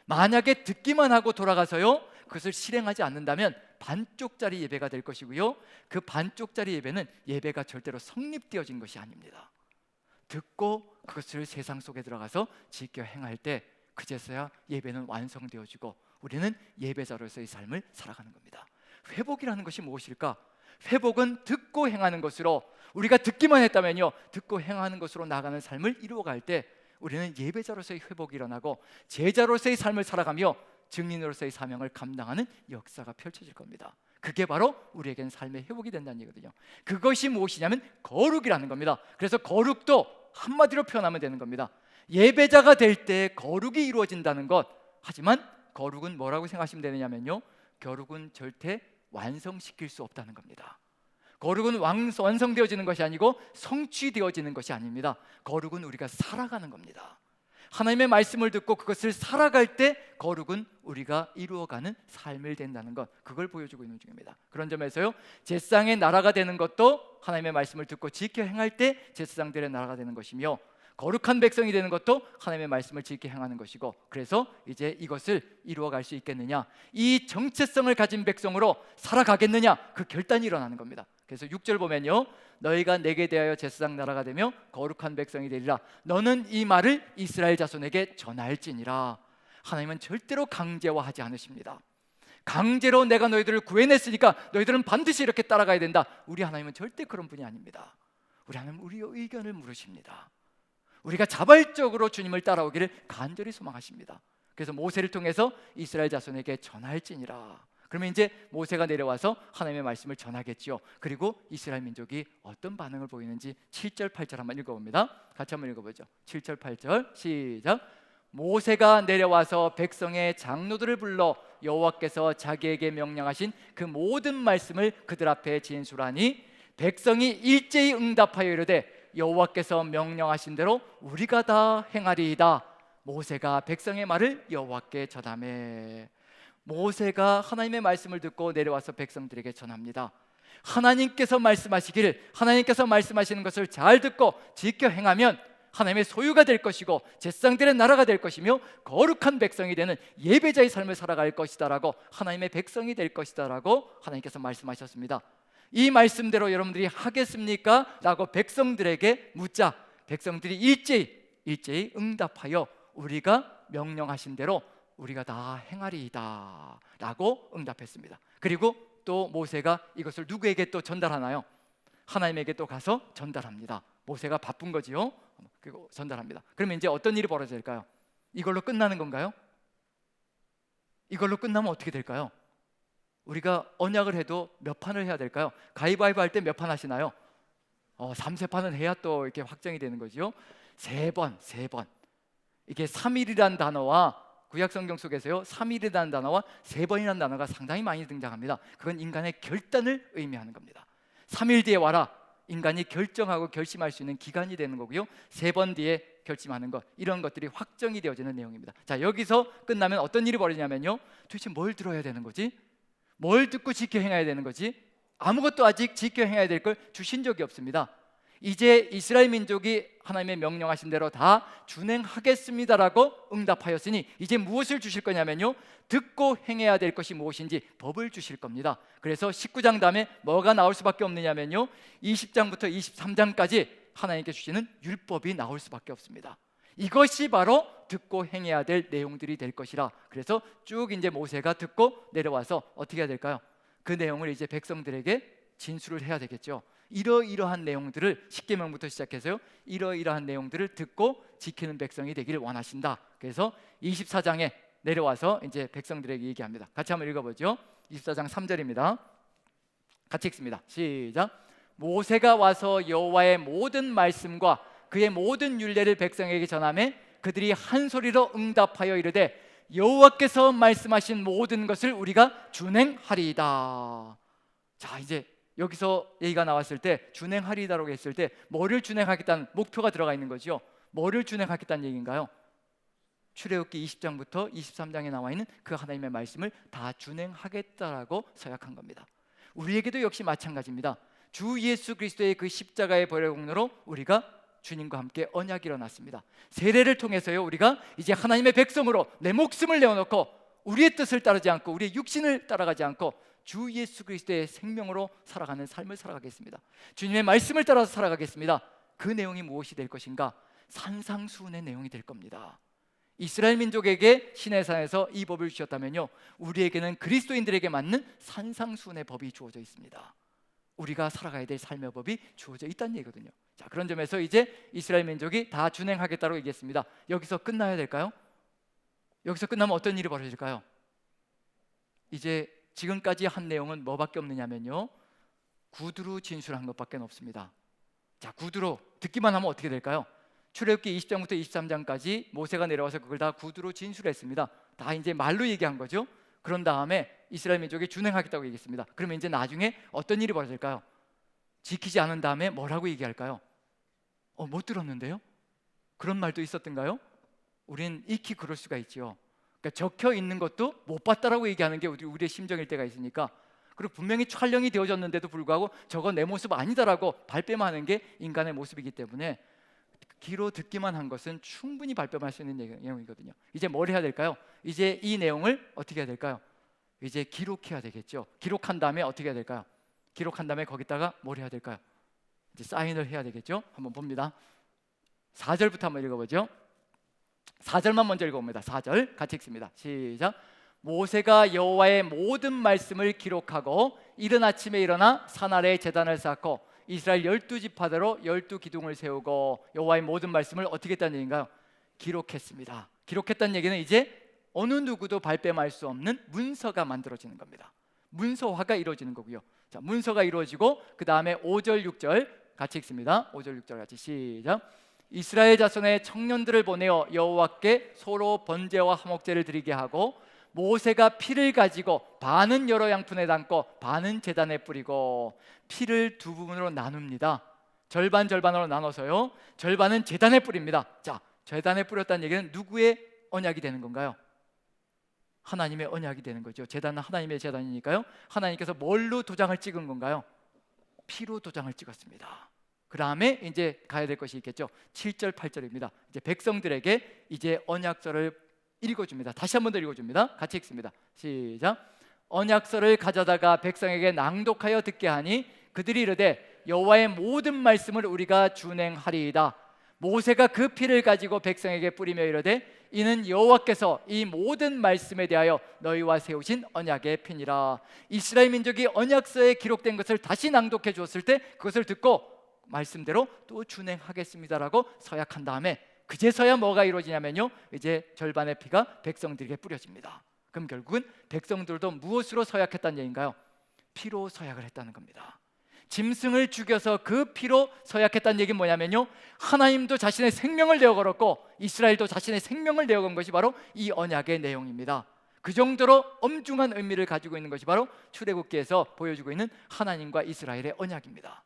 S1: 만약에 듣기만 하고 돌아가서요, 그것을 실행하지 않는다면 반쪽짜리 예배가 될 것이고요, 그 반쪽짜리 예배는 예배가 절대로 성립되어진 것이 아닙니다. 듣고 그것을 세상 속에 들어가서 지켜 행할 때 그제서야 예배는 완성되어지고 우리는 예배자로서의 삶을 살아가는 겁니다. 회복이라는 것이 무엇일까? 회복은 듣고 행하는 것으로, 우리가 듣기만 했다면요, 듣고 행하는 것으로 나가는 삶을 이루어갈 때 우리는 예배자로서의 회복이 일어나고 제자로서의 삶을 살아가며 증인으로서의 사명을 감당하는 역사가 펼쳐질 겁니다. 그게 바로 우리에게는 삶의 회복이 된다는 얘기거든요. 그것이 무엇이냐면 거룩이라는 겁니다. 그래서 거룩도 한마디로 표현하면 되는 겁니다. 예배자가 될 때 거룩이 이루어진다는 것. 하지만 거룩은 뭐라고 생각하시면 되느냐면요, 거룩은 절대 완성시킬 수 없다는 겁니다. 거룩은 완성되어지는 것이 아니고 성취되어지는 것이 아닙니다. 거룩은 우리가 살아가는 겁니다. 하나님의 말씀을 듣고 그것을 살아갈 때 거룩은 우리가 이루어가는 삶을 된다는 것, 그걸 보여주고 있는 중입니다. 그런 점에서요, 제사장의 나라가 되는 것도 하나님의 말씀을 듣고 지켜 행할 때 제사장들의 나라가 되는 것이며, 거룩한 백성이 되는 것도 하나님의 말씀을 지켜 행하는 것이고, 그래서 이제 이것을 이루어갈 수 있겠느냐, 이 정체성을 가진 백성으로 살아가겠느냐, 그 결단이 일어나는 겁니다. 그래서 6절 보면요, 너희가 내게 대하여 제사장 나라가 되며 거룩한 백성이 되리라. 너는 이 말을 이스라엘 자손에게 전할지니라. 하나님은 절대로 강제화하지 않으십니다. 강제로 내가 너희들을 구해냈으니까 너희들은 반드시 이렇게 따라가야 된다, 우리 하나님은 절대 그런 분이 아닙니다. 우리 하나님은 우리의 의견을 물으십니다. 우리가 자발적으로 주님을 따라오기를 간절히 소망하십니다. 그래서 모세를 통해서 이스라엘 자손에게 전할지니라. 그러면 이제 모세가 내려와서 하나님의 말씀을 전하겠죠. 그리고 이스라엘 민족이 어떤 반응을 보이는지 7절 8절 한번 읽어봅니다. 같이 한번 읽어보죠. 7절 8절 시작. 모세가 내려와서 백성의 장로들을 불러 여호와께서 자기에게 명령하신 그 모든 말씀을 그들 앞에 진술하니 백성이 일제히 응답하여 이르되 여호와께서 명령하신 대로 우리가 다 행하리이다. 모세가 백성의 말을 여호와께 전하매. 모세가 하나님의 말씀을 듣고 내려와서 백성들에게 전합니다. 하나님께서 말씀하시기를, 하나님께서 말씀하시는 것을 잘 듣고 지켜 행하면 하나님의 소유가 될 것이고 제사장들의 나라가 될 것이며 거룩한 백성이 되는 예배자의 삶을 살아갈 것이다라고, 하나님의 백성이 될 것이다라고 하나님께서 말씀하셨습니다. 이 말씀대로 여러분들이 하겠습니까? 라고 백성들에게 묻자 백성들이 일제히 응답하여 우리가 명령하신 대로 우리가 다 행하리이다 라고 응답했습니다. 그리고 또 모세가 이것을 누구에게 또 전달하나요? 하나님에게 또 가서 전달합니다. 모세가 바쁜 거지요. 그리고 전달합니다. 그러면 이제 어떤 일이 벌어질까요? 이걸로 끝나는 건가요? 이걸로 끝나면 어떻게 될까요? 우리가 언약을 해도 몇 판을 해야 될까요? 가위바위보 할 때 몇 판 하시나요? 3세판은 해야 또 이렇게 확정이 되는 거죠. 3번. 이게 3일이라는 단어와 구약 성경 속에서요 3일이라는 단어와 3번이라는 단어가 상당히 많이 등장합니다. 그건 인간의 결단을 의미하는 겁니다. 3일 뒤에 와라, 인간이 결정하고 결심할 수 있는 기간이 되는 거고요. 3번 뒤에 결심하는 것, 이런 것들이 확정이 되어지는 내용입니다. 자, 여기서 끝나면 어떤 일이 벌어지냐면요, 도대체 뭘 들어야 되는 거지? 뭘 듣고 지켜 행해야 되는 거지? 아무것도 아직 지켜 행해야 될 걸 주신 적이 없습니다. 이제 이스라엘 민족이 하나님의 명령하신 대로 다 준행하겠습니다라고 응답하였으니 이제 무엇을 주실 거냐면요, 듣고 행해야 될 것이 무엇인지 법을 주실 겁니다. 그래서 19장 다음에 뭐가 나올 수밖에 없느냐면요, 20장부터 23장까지 하나님께 주시는 율법이 나올 수밖에 없습니다. 이것이 바로 듣고 행해야 될 내용들이 될 것이라. 그래서 쭉 이제 모세가 듣고 내려와서 어떻게 해야 될까요? 그 내용을 이제 백성들에게 진술을 해야 되겠죠. 이러이러한 내용들을, 십계명부터 시작해서요, 이러이러한 내용들을 듣고 지키는 백성이 되기를 원하신다. 그래서 24장에 내려와서 이제 백성들에게 얘기합니다. 같이 한번 읽어보죠. 24장 3절입니다. 같이 읽습니다. 시작. 모세가 와서 여호와의 모든 말씀과 그의 모든 율례를 백성에게 전하매 그들이 한 소리로 응답하여 이르되 여호와께서 말씀하신 모든 것을 우리가 준행하리이다. 자, 이제 여기서 얘기가 나왔을 때 준행하리이다라고 했을 때 뭐를 준행하겠다는 목표가 들어가 있는 거죠. 뭐를 준행하겠다는 얘기인가요? 출애굽기 20장부터 23장에 나와 있는 그 하나님의 말씀을 다 준행하겠다라고 서약한 겁니다. 우리에게도 역시 마찬가지입니다. 주 예수 그리스도의 그 십자가의 벌의 공로로 우리가 주님과 함께 언약이 일어났습니다. 세례를 통해서요, 우리가 이제 하나님의 백성으로 내 목숨을 내어놓고 우리의 뜻을 따르지 않고 우리의 육신을 따라가지 않고 주 예수 그리스도의 생명으로 살아가는 삶을 살아가겠습니다. 주님의 말씀을 따라서 살아가겠습니다. 그 내용이 무엇이 될 것인가? 산상수훈의 내용이 될 겁니다. 이스라엘 민족에게 시내산에서 이 법을 주셨다면요, 우리에게는 그리스도인들에게 맞는 산상수훈의 법이 주어져 있습니다. 우리가 살아가야 될 삶의 법이 주어져 있다는 얘기거든요. 자, 그런 점에서 이제 이스라엘 민족이 다 준행하겠다고 얘기했습니다. 여기서 끝나야 될까요? 여기서 끝나면 어떤 일이 벌어질까요? 이제 지금까지 한 내용은 뭐밖에 없느냐면요, 구두로 진술한 것밖에 없습니다. 자, 구두로 듣기만 하면 어떻게 될까요? 출애굽기 20장부터 23장까지 모세가 내려와서 그걸 다 구두로 진술했습니다. 다 이제 말로 얘기한 거죠. 그런 다음에 이스라엘 민족이 준행하겠다고 얘기했습니다. 그러면 이제 나중에 어떤 일이 벌어질까요? 지키지 않은 다음에 뭐라고 얘기할까요? 못 들었는데요? 그런 말도 있었던가요? 우린 익히 그럴 수가 있죠. 그러니까 적혀 있는 것도 못 봤다라고 얘기하는 게 우리의 심정일 때가 있으니까, 그리고 분명히 촬영이 되어졌는데도 불구하고 저건 내 모습 아니다라고 발뺌하는 게 인간의 모습이기 때문에 귀로 듣기만 한 것은 충분히 발뺌할 수 있는 내용이거든요. 이제 뭘 해야 될까요? 이제 이 내용을 어떻게 해야 될까요? 이제 기록해야 되겠죠. 기록한 다음에 어떻게 해야 될까요? 기록한 다음에 거기다가 뭘 해야 될까요? 이제 사인을 해야 되겠죠. 한번 봅니다. 4절부터 한번 읽어보죠. 4절만 먼저 읽어봅니다. 4절 같이 읽습니다. 시작. 모세가 여호와의 모든 말씀을 기록하고 이른 아침에 일어나 산 아래에 제단을 쌓고 이스라엘 12지파대로 12기둥을 세우고 여호와의 모든 말씀을 어떻게 했다는 얘기인가요? 기록했습니다. 기록했다는 얘기는 이제 어느 누구도 발뺌할 수 없는 문서가 만들어지는 겁니다. 문서화가 이루어지는 거고요. 자, 문서가 이루어지고 그 다음에 5절 6절 같이 읽습니다. 5절 6절 같이 시작. 이스라엘 자손의 청년들을 보내어 여호와께 소로 번제와 화목제를 드리게 하고 모세가 피를 가지고 반은 여러 양푼에 담고 반은 제단에 뿌리고 피를 두 부분으로 나눕니다. 절반으로 나눠서요, 절반은 제단에 뿌립니다. 자, 제단에 뿌렸다는 얘기는 누구의 언약이 되는 건가요? 하나님의 언약이 되는 거죠. 제단은 하나님의 제단이니까요. 하나님께서 뭘로 도장을 찍은 건가요? 피로 도장을 찍었습니다. 그 다음에 이제 가야 될 것이 있겠죠. 7절 8절입니다. 이제 백성들에게 이제 언약서를 읽어줍니다. 다시 한 번 더 읽어줍니다. 같이 읽습니다. 시작. 언약서를 가져다가 백성에게 낭독하여 듣게 하니 그들이 이르되 여호와의 모든 말씀을 우리가 준행하리이다. 모세가 그 피를 가지고 백성에게 뿌리며 이르되 이는 여호와께서 이 모든 말씀에 대하여 너희와 세우신 언약의 피니라. 이스라엘 민족이 언약서에 기록된 것을 다시 낭독해 주었을 때 그것을 듣고 말씀대로 또 준행하겠습니다라고 서약한 다음에 그제서야 뭐가 이루어지냐면요, 이제 절반의 피가 백성들에게 뿌려집니다. 그럼 결국은 백성들도 무엇으로 서약했다는 얘기인가요? 피로 서약을 했다는 겁니다. 짐승을 죽여서 그 피로 서약했다는 얘기는 뭐냐면요, 하나님도 자신의 생명을 내어 걸었고 이스라엘도 자신의 생명을 내어 건 것이 바로 이 언약의 내용입니다. 그 정도로 엄중한 의미를 가지고 있는 것이 바로 출애굽기에서 보여주고 있는 하나님과 이스라엘의 언약입니다.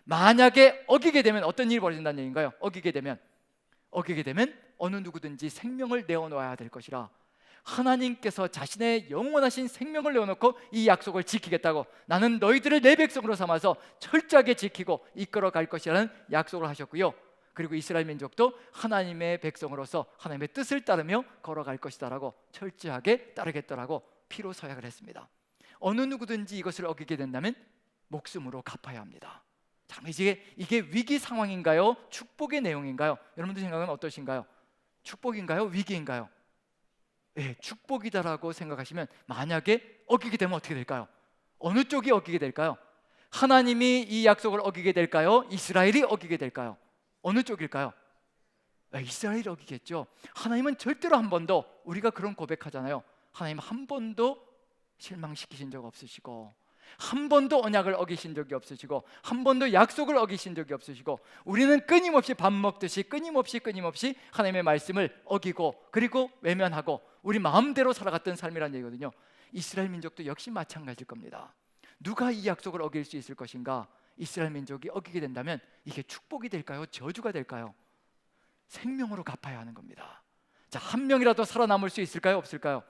S1: 만약에 어기게 되면 어떤 일이 벌어진다는 얘기인가요? 어기게 되면 어느 누구든지 생명을 내어놓아야 될 것이라. 하나님께서 자신의 영원하신 생명을 내어놓고 이 약속을 지키겠다고, 나는 너희들을 내 백성으로 삼아서 철저하게 지키고 이끌어 갈 것이라는 약속을 하셨고요, 그리고 이스라엘 민족도 하나님의 백성으로서 하나님의 뜻을 따르며 걸어갈 것이다라고 철저하게 따르겠다라고 피로 서약을 했습니다. 어느 누구든지 이것을 어기게 된다면 목숨으로 갚아야 합니다. 자, 이게 위기 상황인가요? 축복의 내용인가요? 여러분들 생각은 어떠신가요? 축복인가요? 위기인가요? 예, 축복이다라고 생각하시면 만약에 어기게 되면 어떻게 될까요? 어느 쪽이 어기게 될까요? 하나님이 이 약속을 어기게 될까요? 이스라엘이 어기게 될까요? 어느 쪽일까요? 이스라엘이 어기겠죠. 하나님은 절대로 한 번도, 우리가 그런 고백하잖아요, 하나님 한 번도 실망시키신 적 없으시고 한 번도 언약을 어기신 적이 없으시고 한 번도 약속을 어기신 적이 없으시고, 우리는 끊임없이 밥 먹듯이 끊임없이 하나님의 말씀을 어기고 그리고 외면하고 우리 마음대로 살아갔던 삶이란 얘기거든요. 이스라엘 민족도 역시 마찬가지일 겁니다. 누가 이 약속을 어길 수 있을 것인가? 이스라엘 민족이 어기게 된다면 이게 축복이 될까요? 저주가 될까요? 생명으로 갚아야 하는 겁니다. 자, 한 명이라도 살아남을 수 있을까요? 없을까요?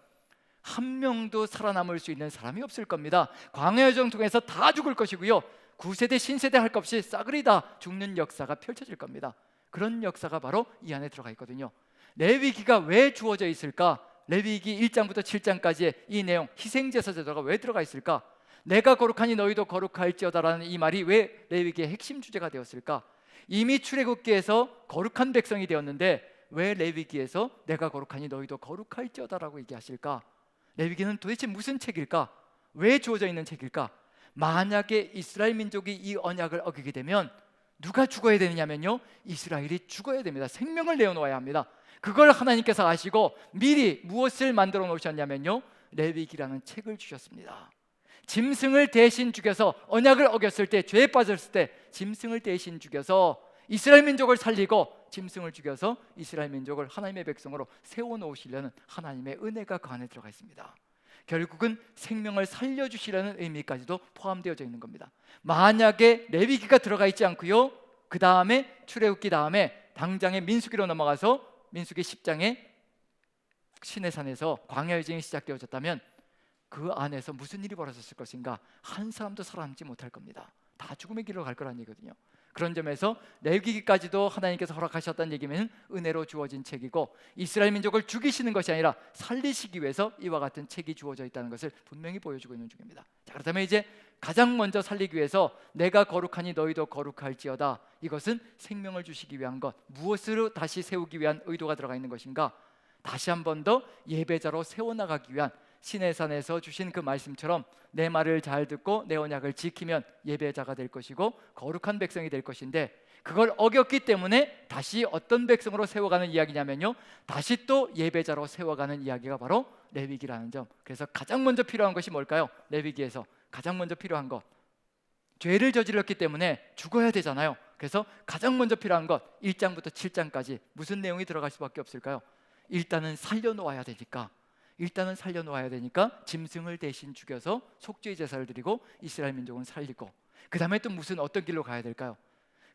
S1: 한 명도 살아남을 수 있는 사람이 없을 겁니다. 광야 여정 통해서 다 죽을 것이고요, 구세대 신세대 할 것 없이 싸그리 다 죽는 역사가 펼쳐질 겁니다. 그런 역사가 바로 이 안에 들어가 있거든요. 레위기가 왜 주어져 있을까? 레위기 1장부터 7장까지의 이 내용, 희생제사 제도가 왜 들어가 있을까? 내가 거룩하니 너희도 거룩할지어다라는 이 말이 왜 레위기의 핵심 주제가 되었을까? 이미 출애굽기에서 거룩한 백성이 되었는데 왜 레위기에서 내가 거룩하니 너희도 거룩할지어다라고 얘기하실까? 레위기는 도대체 무슨 책일까? 왜 주어져 있는 책일까? 만약에 이스라엘 민족이 이 언약을 어기게 되면 누가 죽어야 되느냐면요, 이스라엘이 죽어야 됩니다. 생명을 내어놓아야 합니다. 그걸 하나님께서 아시고 미리 무엇을 만들어 놓으셨냐면요, 레위기라는 책을 주셨습니다. 짐승을 대신 죽여서, 언약을 어겼을 때, 죄에 빠졌을 때 짐승을 대신 죽여서 이스라엘 민족을 살리고 짐승을 죽여서 이스라엘 민족을 하나님의 백성으로 세워놓으시려는 하나님의 은혜가 그 안에 들어가 있습니다. 결국은 생명을 살려주시려는 의미까지도 포함되어져 있는 겁니다. 만약에 레위기가 들어가 있지 않고요, 그 다음에 출애굽기 다음에 당장에 민수기로 넘어가서 민수기 10장에 시내산에서 광야 여정이 시작되어졌다면 그 안에서 무슨 일이 벌어졌을 것인가? 한 사람도 살아남지 못할 겁니다. 다 죽음의 길로 갈 거라는 얘기거든요. 그런 점에서 레위기까지도 하나님께서 허락하셨다는 얘기면 은혜로 주어진 책이고, 이스라엘 민족을 죽이시는 것이 아니라 살리시기 위해서 이와 같은 책이 주어져 있다는 것을 분명히 보여주고 있는 중입니다. 자, 그렇다면 이제 가장 먼저 살리기 위해서 내가 거룩하니 너희도 거룩할지어다, 이것은 생명을 주시기 위한 것, 무엇으로 다시 세우기 위한 의도가 들어가 있는 것인가? 다시 한 번 더 예배자로 세워나가기 위한, 시내산에서 주신 그 말씀처럼 내 말을 잘 듣고 내 언약을 지키면 예배자가 될 것이고 거룩한 백성이 될 것인데, 그걸 어겼기 때문에 다시 어떤 백성으로 세워가는 이야기냐면요, 다시 또 예배자로 세워가는 이야기가 바로 레위기라는 점. 그래서 가장 먼저 필요한 것이 뭘까요? 레위기에서 가장 먼저 필요한 것, 죄를 저질렀기 때문에 죽어야 되잖아요. 그래서 가장 먼저 필요한 것, 1장부터 7장까지 무슨 내용이 들어갈 수밖에 없을까요? 일단은 살려놓아야 되니까 짐승을 대신 죽여서 속죄의 제사를 드리고 이스라엘 민족은 살리고, 그 다음에 또 어떤 길로 가야 될까요?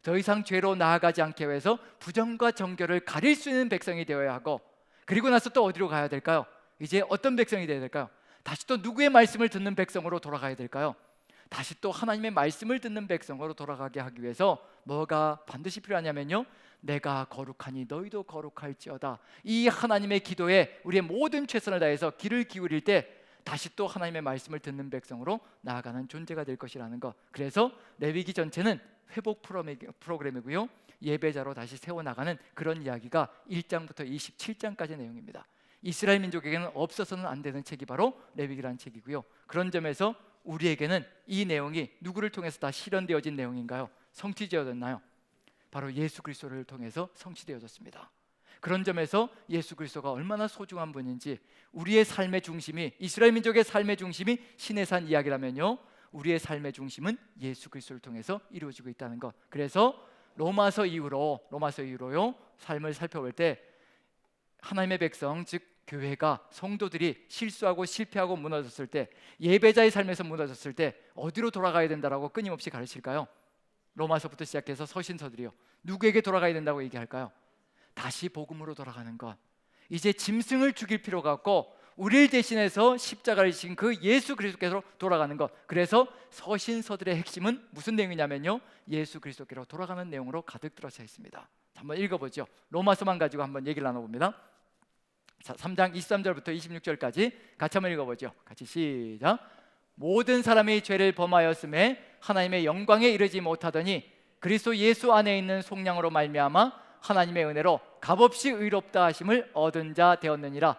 S1: 더 이상 죄로 나아가지 않게 해서 부정과 정결을 가릴 수 있는 백성이 되어야 하고, 그리고 나서 또 어디로 가야 될까요? 이제 어떤 백성이 되어야 될까요? 다시 또 누구의 말씀을 듣는 백성으로 돌아가야 될까요? 다시 또 하나님의 말씀을 듣는 백성으로 돌아가게 하기 위해서 뭐가 반드시 필요하냐면요, 내가 거룩하니 너희도 거룩할지어다, 이 하나님의 기도에 우리의 모든 최선을 다해서 귀를 기울일 때 다시 또 하나님의 말씀을 듣는 백성으로 나아가는 존재가 될 것이라는 것. 그래서 레위기 전체는 회복 프로그램이고요, 예배자로 다시 세워나가는 그런 이야기가 1장부터 27장까지의 내용입니다. 이스라엘 민족에게는 없어서는 안 되는 책이 바로 레위기라는 책이고요. 그런 점에서 우리에게는 이 내용이 누구를 통해서 다 실현되어진 내용인가요? 성취되어졌나요? 바로 예수 그리스도를 통해서 성취되어졌습니다. 그런 점에서 예수 그리스도가 얼마나 소중한 분인지, 우리의 삶의 중심이, 이스라엘 민족의 삶의 중심이 시내산 이야기라면요, 우리의 삶의 중심은 예수 그리스도를 통해서 이루어지고 있다는 것. 그래서 로마서 이후로요 삶을 살펴볼 때 하나님의 백성, 즉 교회가, 성도들이 실수하고 실패하고 무너졌을 때, 예배자의 삶에서 무너졌을 때 어디로 돌아가야 된다라고 끊임없이 가르칠까요? 로마서부터 시작해서 서신서들이요, 누구에게 돌아가야 된다고 얘기할까요? 다시 복음으로 돌아가는 것. 이제 짐승을 죽일 필요가 없고 우리를 대신해서 십자가를 지신 그 예수 그리스도께로 돌아가는 것. 그래서 서신서들의 핵심은 무슨 내용이냐면요, 예수 그리스도께로 돌아가는 내용으로 가득 들어차 있습니다. 한번 읽어보죠. 로마서만 가지고 한번 얘기를 나눠봅니다. 3장 23절부터 26절까지 같이 한번 읽어보죠. 같이 시작. 모든 사람이 죄를 범하였음에 하나님의 영광에 이르지 못하더니 그리스도 예수 안에 있는 속량으로 말미암아 하나님의 은혜로 값없이 의롭다 하심을 얻은 자 되었느니라.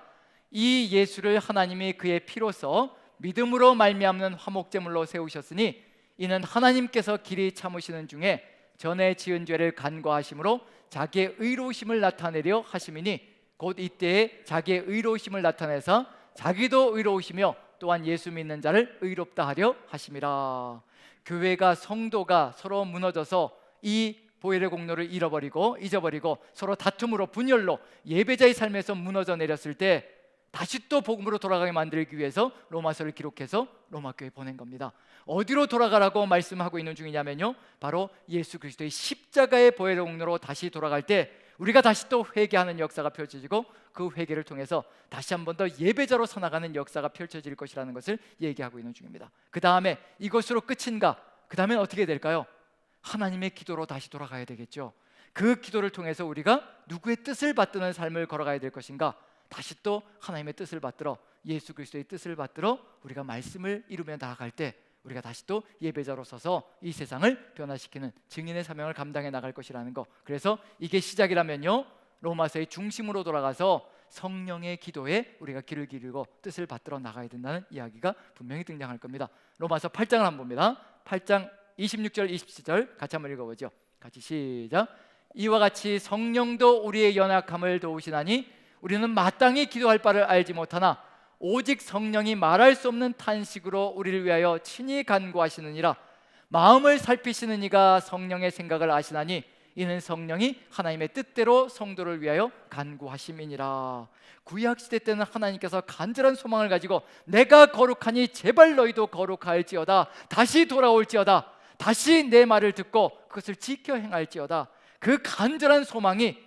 S1: 이 예수를 하나님이 그의 피로써 믿음으로 말미암는 화목제물로 세우셨으니 이는 하나님께서 길이 참으시는 중에 전에 지은 죄를 간과하심으로 자기의 의로우심을 나타내려 하심이니 곧 이때에 자기의 의로우심을 나타내서 자기도 의로우시며 또한 예수 믿는 자를 의롭다 하려 하심이라. 교회가, 성도가 서로 무너져서 이 보혈의 공로를 잊어버리고 서로 다툼으로, 분열로 예배자의 삶에서 무너져 내렸을 때 다시 또 복음으로 돌아가게 만들기 위해서 로마서를 기록해서 로마교회에 보낸 겁니다. 어디로 돌아가라고 말씀하고 있는 중이냐면요, 바로 예수 그리스도의 십자가의 보혈의 공로로 다시 돌아갈 때 우리가 다시 또 회개하는 역사가 펼쳐지고 그 회개를 통해서 다시 한 번 더 예배자로 살아가는 역사가 펼쳐질 것이라는 것을 얘기하고 있는 중입니다. 그 다음에 이것으로 끝인가? 그 다음엔 어떻게 될까요? 하나님의 기도로 다시 돌아가야 되겠죠. 그 기도를 통해서 우리가 누구의 뜻을 받드는 삶을 걸어가야 될 것인가? 다시 또 하나님의 뜻을 받들어, 예수 그리스도의 뜻을 받들어 우리가 말씀을 이루며 나아갈 때 우리가 다시 또 예배자로 서서 이 세상을 변화시키는 증인의 사명을 감당해 나갈 것이라는 거. 그래서 이게 시작이라면요, 로마서의 중심으로 돌아가서 성령의 기도에 우리가 귀를 기울이고 뜻을 받들어 나가야 된다는 이야기가 분명히 등장할 겁니다. 로마서 8장을 한번 봅니다. 8장 26절 27절 같이 한번 읽어보죠. 같이 시작. 이와 같이 성령도 우리의 연약함을 도우시나니 우리는 마땅히 기도할 바를 알지 못하나 오직 성령이 말할 수 없는 탄식으로 우리를 위하여 친히 간구하시느니라. 마음을 살피시는 이가 성령의 생각을 아시나니 이는 성령이 하나님의 뜻대로 성도를 위하여 간구하심이니라. 구약시대 때는 하나님께서 간절한 소망을 가지고 내가 거룩하니 제발 너희도 거룩할지어다, 다시 돌아올지어다, 다시 내 말을 듣고 그것을 지켜 행할지어다, 그 간절한 소망이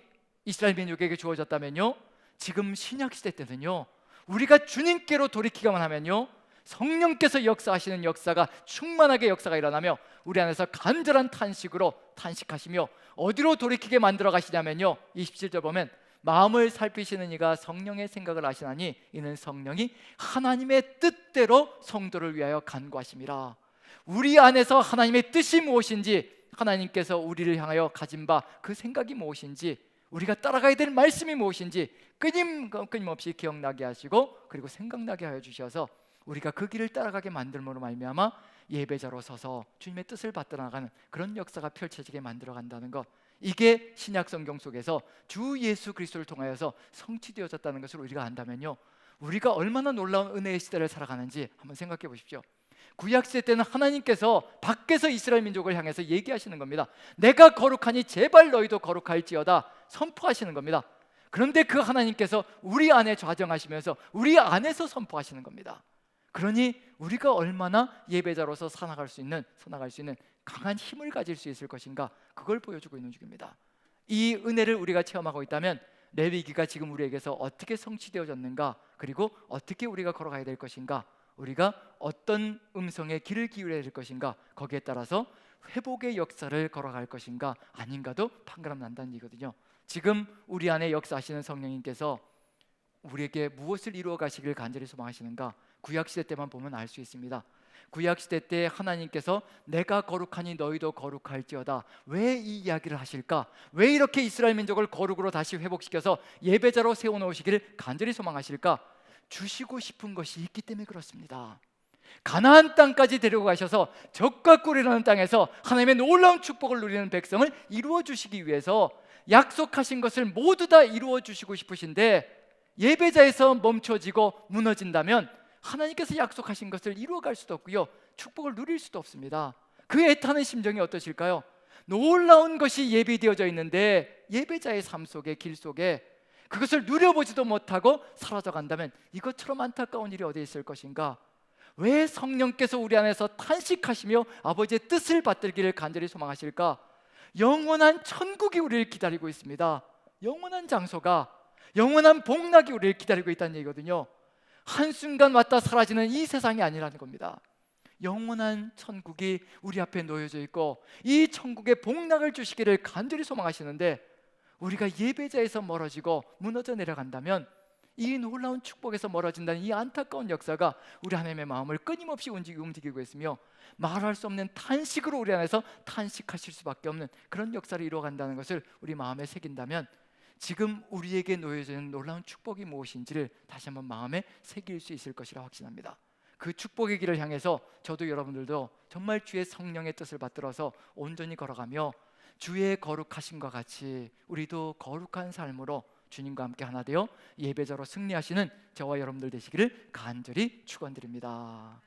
S1: 이스라엘 민족에게 주어졌다면요, 지금 신약시대 때는요, 우리가 주님께로 돌이키기만 하면요, 성령께서 역사하시는 역사가, 충만하게 역사가 일어나며 우리 안에서 간절한 탄식으로 탄식하시며 어디로 돌이키게 만들어 가시냐면요, 27절 보면 마음을 살피시는 이가 성령의 생각을 아시나니 이는 성령이 하나님의 뜻대로 성도를 위하여 간구하심이라. 우리 안에서 하나님의 뜻이 무엇인지, 하나님께서 우리를 향하여 가진 바 그 생각이 무엇인지, 우리가 따라가야 될 말씀이 무엇인지 끊임없이 기억나게 하시고 그리고 생각나게 하여 주셔서 우리가 그 길을 따라가게 만들므로 말미암아 예배자로 서서 주님의 뜻을 받들어 나가는 그런 역사가 펼쳐지게 만들어 간다는 것. 이게 신약 성경 속에서 주 예수 그리스도를 통하여서 성취되어졌다는 것을 우리가 안다면요, 우리가 얼마나 놀라운 은혜의 시대를 살아가는지 한번 생각해 보십시오. 구약시대 때는 하나님께서 밖에서 이스라엘 민족을 향해서 얘기하시는 겁니다. 내가 거룩하니 제발 너희도 거룩할지어다 선포하시는 겁니다. 그런데 그 하나님께서 우리 안에 좌정하시면서 우리 안에서 선포하시는 겁니다. 그러니 우리가 얼마나 예배자로서 살아갈 수 있는 강한 힘을 가질 수 있을 것인가, 그걸 보여주고 있는 중입니다. 이 은혜를 우리가 체험하고 있다면 레위기가 지금 우리에게서 어떻게 성취되어졌는가, 그리고 어떻게 우리가 걸어가야 될 것인가, 우리가 어떤 음성에 귀를 기울여야 될 것인가, 거기에 따라서 회복의 역사를 걸어갈 것인가 아닌가도 판가름 난다는 얘기거든요. 지금 우리 안에 역사하시는 성령님께서 우리에게 무엇을 이루어 가시길 간절히 소망하시는가, 구약시대 때만 보면 알 수 있습니다. 구약시대 때 하나님께서 내가 거룩하니 너희도 거룩할지어다, 왜 이 이야기를 하실까? 왜 이렇게 이스라엘 민족을 거룩으로 다시 회복시켜서 예배자로 세워놓으시기를 간절히 소망하실까? 주시고 싶은 것이 있기 때문에 그렇습니다. 가나안 땅까지 데리고 가셔서 적과 꿀이라는 땅에서 하나님의 놀라운 축복을 누리는 백성을 이루어 주시기 위해서 약속하신 것을 모두 다 이루어 주시고 싶으신데, 예배자에서 멈춰지고 무너진다면 하나님께서 약속하신 것을 이루어갈 수도 없고요, 축복을 누릴 수도 없습니다. 그 애타는 심정이 어떠실까요? 놀라운 것이 예비되어져 있는데 예배자의 삶 속에, 길 속에 그것을 누려보지도 못하고 사라져 간다면 이것처럼 안타까운 일이 어디 있을 것인가? 왜 성령께서 우리 안에서 탄식하시며 아버지의 뜻을 받들기를 간절히 소망하실까? 영원한 천국이 우리를 기다리고 있습니다. 영원한 장소가, 영원한 복락이 우리를 기다리고 있다는 얘기거든요. 한순간 왔다 사라지는 이 세상이 아니라는 겁니다. 영원한 천국이 우리 앞에 놓여져 있고 이 천국의 복락을 주시기를 간절히 소망하시는데, 우리가 예배자에서 멀어지고 무너져 내려간다면 이 놀라운 축복에서 멀어진다는 이 안타까운 역사가 우리 하나님의 마음을 끊임없이 움직이고 있으며 말할 수 없는 탄식으로 우리 안에서 탄식하실 수밖에 없는 그런 역사를 이루어간다는 것을 우리 마음에 새긴다면, 지금 우리에게 놓여져 있는 놀라운 축복이 무엇인지를 다시 한번 마음에 새길 수 있을 것이라 확신합니다. 그 축복의 길을 향해서 저도 여러분들도 정말 주의 성령의 뜻을 받들어서 온전히 걸어가며 주의 거룩하심과 같이 우리도 거룩한 삶으로 주님과 함께 하나 되어 예배자로 승리하시는 저와 여러분들 되시기를 간절히 축원드립니다.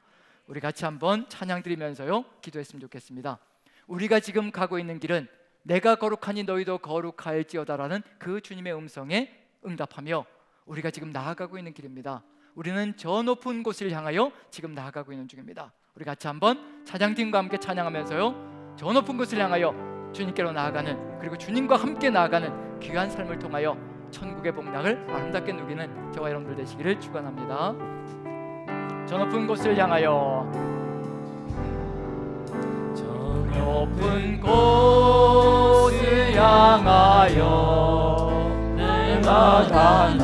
S1: 우리 같이 한번 찬양 드리면서요 기도했으면 좋겠습니다. 우리가 지금 가고 있는 길은 내가 거룩하니 너희도 거룩할지어다라는 그 주님의 음성에 응답하며 우리가 지금 나아가고 있는 길입니다. 우리는 저 높은 곳을 향하여 지금 나아가고 있는 중입니다. 우리 같이 한번 찬양팀과 함께 찬양하면서요 저 높은 곳을 향하여 주님께로 나아가는, 그리고 주님과 함께 나아가는 귀한 삶을 통하여 천국의 복락을 아름답게 누리는 저와 여러분들 되시기를 축원합니다. 저 높은 곳을 향하여, 저 높은 곳을 향하여 날마다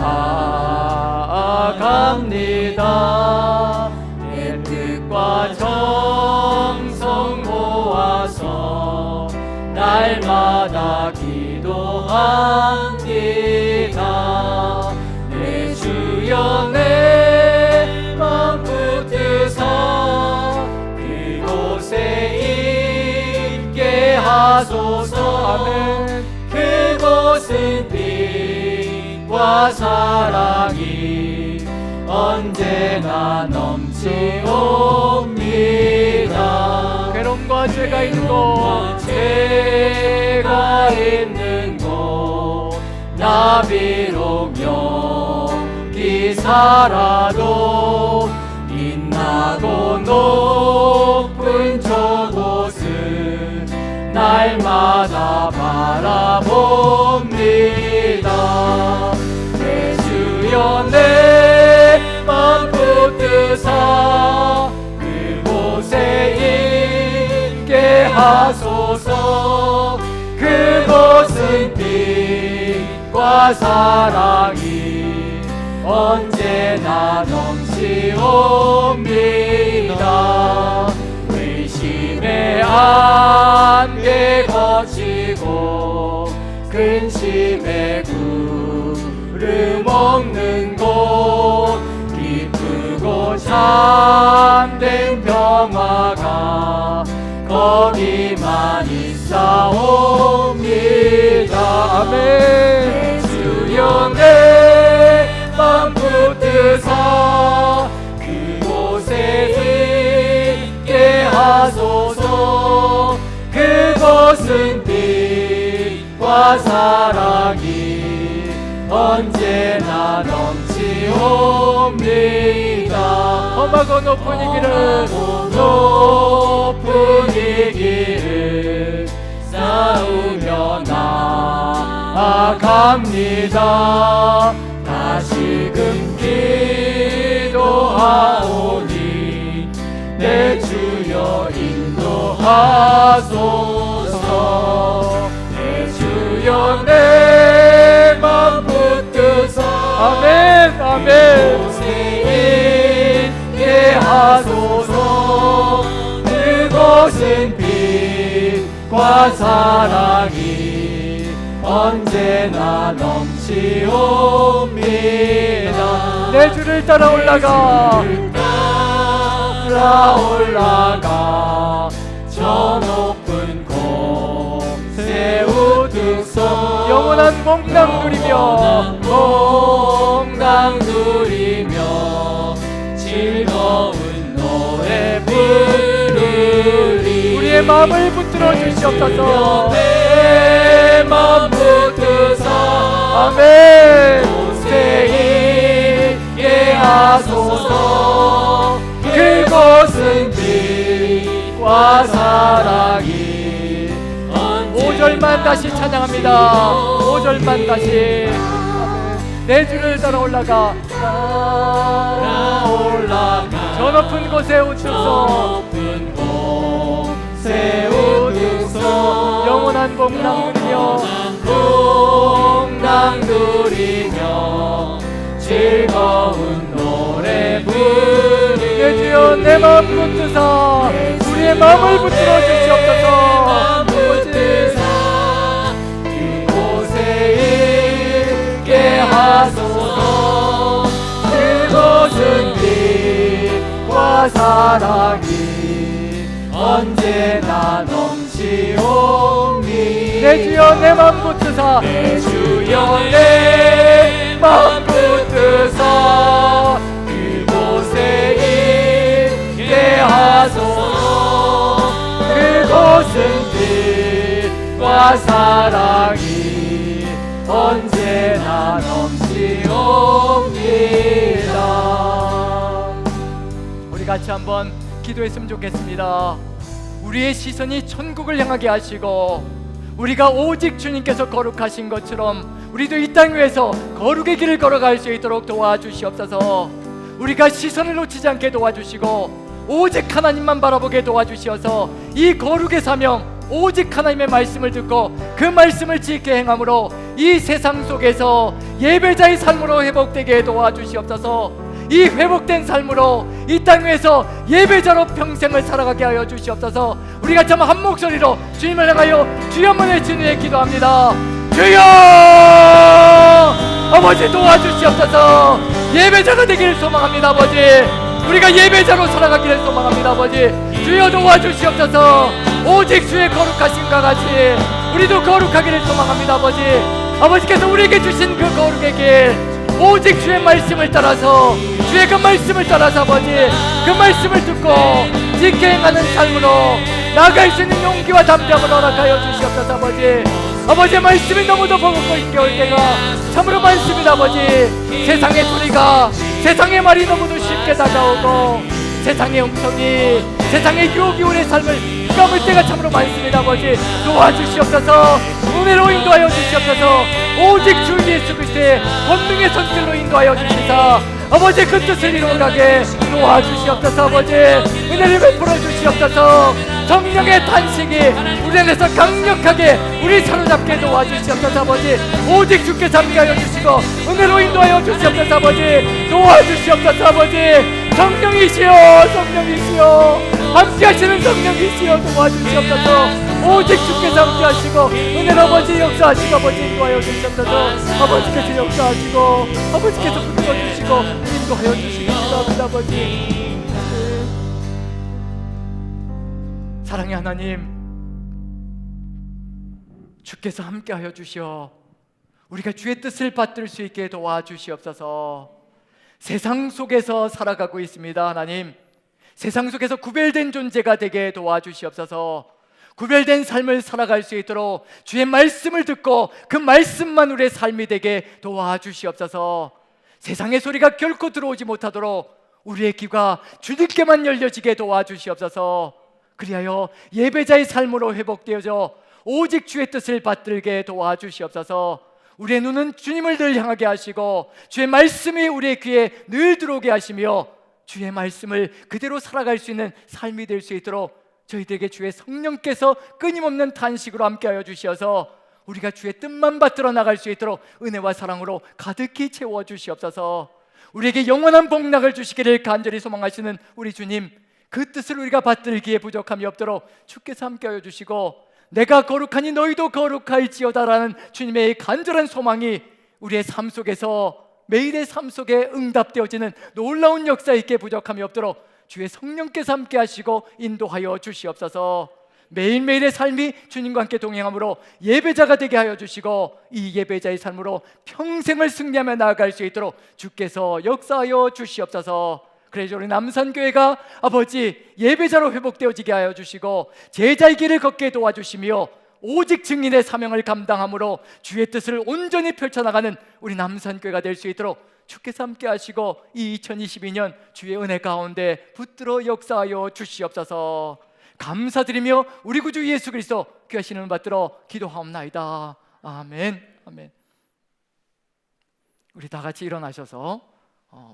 S1: 나아갑니다. 내 뜻과 정성 모아서 날마다 기도합니다. 내 주여 내 맘 붙드사 그곳에 있게 하소서. 그곳은 빛과 사랑이 언제나 넘치옵니다. 괴로움과 죄가 있는 곳, 죄가 있는 곳, 나 비록 여기 살아도 빛나고 높은 저곳을 날마다 바라봅니다. 내 주여 내 맘 붙드사 그곳에 있게 하소서. 그곳은 빛과 사랑이 언제나 넘치옵니다. 의심의 안개 거치고 근심의 구름 없는 곳, 기쁘고 참된 평화가 거기만 있사옵니다. 아멘. 주여 내 맘 붙드사 그곳에 있게 하소서. 그곳은 빛과 사랑이 언제나 넘치옵니다. 험하고 높은 이 길을, 높은 이 길을 싸우며 나아갑니다. 다시금 기도하오니 내 주여 인도하소서. 내 주여 내 맘 붙드사 아멘 아멘 곳에 있게 하소서. 과 사랑이 언제나 넘치옵니다. 내 주를 따라 올라가 저 높은 곳에 우뚝서 영원한 몽랑 누리며 즐거운 노래 부르리. 우리의 마음을 붙들어 주시옵소서. 내 마음 붙드사 아멘. 곳에 있게 하소서. 그곳은 빛과 사랑이 5절만 다시 찬양합니다. 5절만 다시. 내 주를 따라 올라가 저 높은 곳에 우뚝서 영원한 몽랑 누리며 즐거운 노래 부르리. 내 주여 내 마음 붙드사 우리의 마음을 붙들어 주시옵소서. 그곳에 있게 하소서. 그곳은 빛과 사랑이 언제나 넘치옵니. 내 주여 내 마음 붙드사 내 주여 내 마음 붙드사 그곳에 있게 하소서. 그곳은 빛과 사랑이 언제나 넘치옵니다. 우리 같이 한번 기도했으면 좋겠습니다. 우리의 시선이 천국을 향하게 하시고 우리가 오직 주님께서 거룩하신 것처럼 우리도 이 땅 위에서 거룩의 길을 걸어갈 수 있도록 도와주시옵소서. 우리가 시선을 놓치지 않게 도와주시고 오직 하나님만 바라보게 도와주시어서 이 거룩의 사명 오직 하나님의 말씀을 듣고 그 말씀을 지키게 행함으로 이 세상 속에서 예배자의 삶으로 회복되게 도와주시옵소서. 이 회복된 삶으로 이 땅 위에서 예배자로 평생을 살아가게 하여 주시옵소서. 우리가 참 한 목소리로 주님을 향하여 주여 한번 외치는 기도합니다. 주여 아버지 도와주시옵소서. 예배자가 되기를 소망합니다. 아버지 우리가 예배자로 살아가기를 소망합니다. 아버지 주여 도와주시옵소서. 오직 주의 거룩하심과 같이 우리도 거룩하기를 소망합니다. 아버지 아버지께서 우리에게 주신 그 거룩의 길 오직 주의 말씀을 따라서 주의 그 말씀을 따라서 아버지 그 말씀을 듣고 지켜 행하는 삶으로 나아갈 수 있는 용기와 담대함을 허락하여 주시옵소서. 아버지 아버지의 말씀이 너무도 버겁고 힘겨울 때가 참으로 많습니다. 아버지 세상의 소리가 세상의 말이 너무도 쉽게 다가오고 세상의 음성이 세상의 유혹이 우리의 삶을 감을 때가 참으로 많습니다. 아버지 도와주시옵소서. 은혜로 인도하여 주시옵소서. 오직 주 예수 그리스도의 권능의 손길로 인도하여 주시사 아버지 그 뜻을 이루어가게 도와주시옵소서. 아버지 은혜를 베풀어 주시옵소서. 성령의 탄식이 우리 안에서 강력하게 우리 사로잡게 도와주시옵소서. 아버지 오직 주께서 함께하여 주시고 은혜로 인도하여 주시옵소서. 아버지 도와주시옵소서. 아버지 성령이시여 함께하시는 성령이시여 도와주시옵소서. 오직 주께서 함께하시고 은혜로 아버지 역사하시고 아버지 인도하여 주시옵소서. 아버지께서 역사하시고 아버지께서 붙들어주시고 인도하여 주시옵소서. 아버지 사랑의 하나님 주께서 함께하여 주시어 우리가 주의 뜻을 받들 수 있게 도와주시옵소서. 세상 속에서 살아가고 있습니다. 하나님 세상 속에서 구별된 존재가 되게 도와주시옵소서. 구별된 삶을 살아갈 수 있도록 주의 말씀을 듣고 그 말씀만 우리의 삶이 되게 도와주시옵소서. 세상의 소리가 결코 들어오지 못하도록 우리의 귀가 주님께만 열려지게 도와주시옵소서. 그리하여 예배자의 삶으로 회복되어져 오직 주의 뜻을 받들게 도와주시옵소서. 우리의 눈은 주님을 늘 향하게 하시고 주의 말씀이 우리의 귀에 늘 들어오게 하시며 주의 말씀을 그대로 살아갈 수 있는 삶이 될 수 있도록 저희들에게 주의 성령께서 끊임없는 탄식으로 함께하여 주시어서 우리가 주의 뜻만 받들어 나갈 수 있도록 은혜와 사랑으로 가득히 채워주시옵소서. 우리에게 영원한 복락을 주시기를 간절히 소망하시는 우리 주님 그 뜻을 우리가 받들기에 부족함이 없도록 주께서 함께하여 주시고 내가 거룩하니 너희도 거룩할지어다라는 주님의 간절한 소망이 우리의 삶 속에서, 매일의 삶 속에 응답되어지는 놀라운 역사 있게 부족함이 없도록 주의 성령께서 함께 하시고 인도하여 주시옵소서. 매일매일의 삶이 주님과 함께 동행함으로 예배자가 되게 하여 주시고, 이 예배자의 삶으로 평생을 승리하며 나아갈 수 있도록 주께서 역사하여 주시옵소서. 그래서 우리 남산교회가 아버지 예배자로 회복되어지게 하여 주시고, 제자의 길을 걷게 도와주시며 오직 증인의 사명을 감당함으로 주의 뜻을 온전히 펼쳐나가는 우리 남산교회가 될 수 있도록 주께서 함께 하시고, 이 2022년 주의 은혜 가운데 붙들어 역사하여 주시옵소서. 감사드리며 우리 구주 예수 그리스도 귀하신 이름 받들어 기도하옵나이다. 아멘. 아멘. 우리 다 같이 일어나셔서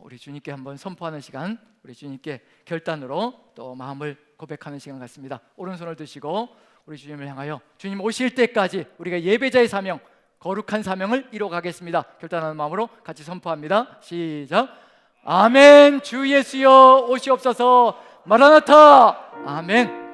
S1: 우리 주님께 한번 선포하는 시간, 우리 주님께 결단으로 또 마음을 고백하는 시간 같습니다. 오른손을 드시고 우리 주님을 향하여 주님 오실 때까지 우리가 예배자의 사명, 거룩한 사명을 이뤄가겠습니다. 결단하는 마음으로 같이 선포합니다. 시작. 아멘. 주 예수여 오시옵소서. 마라나타. 아멘.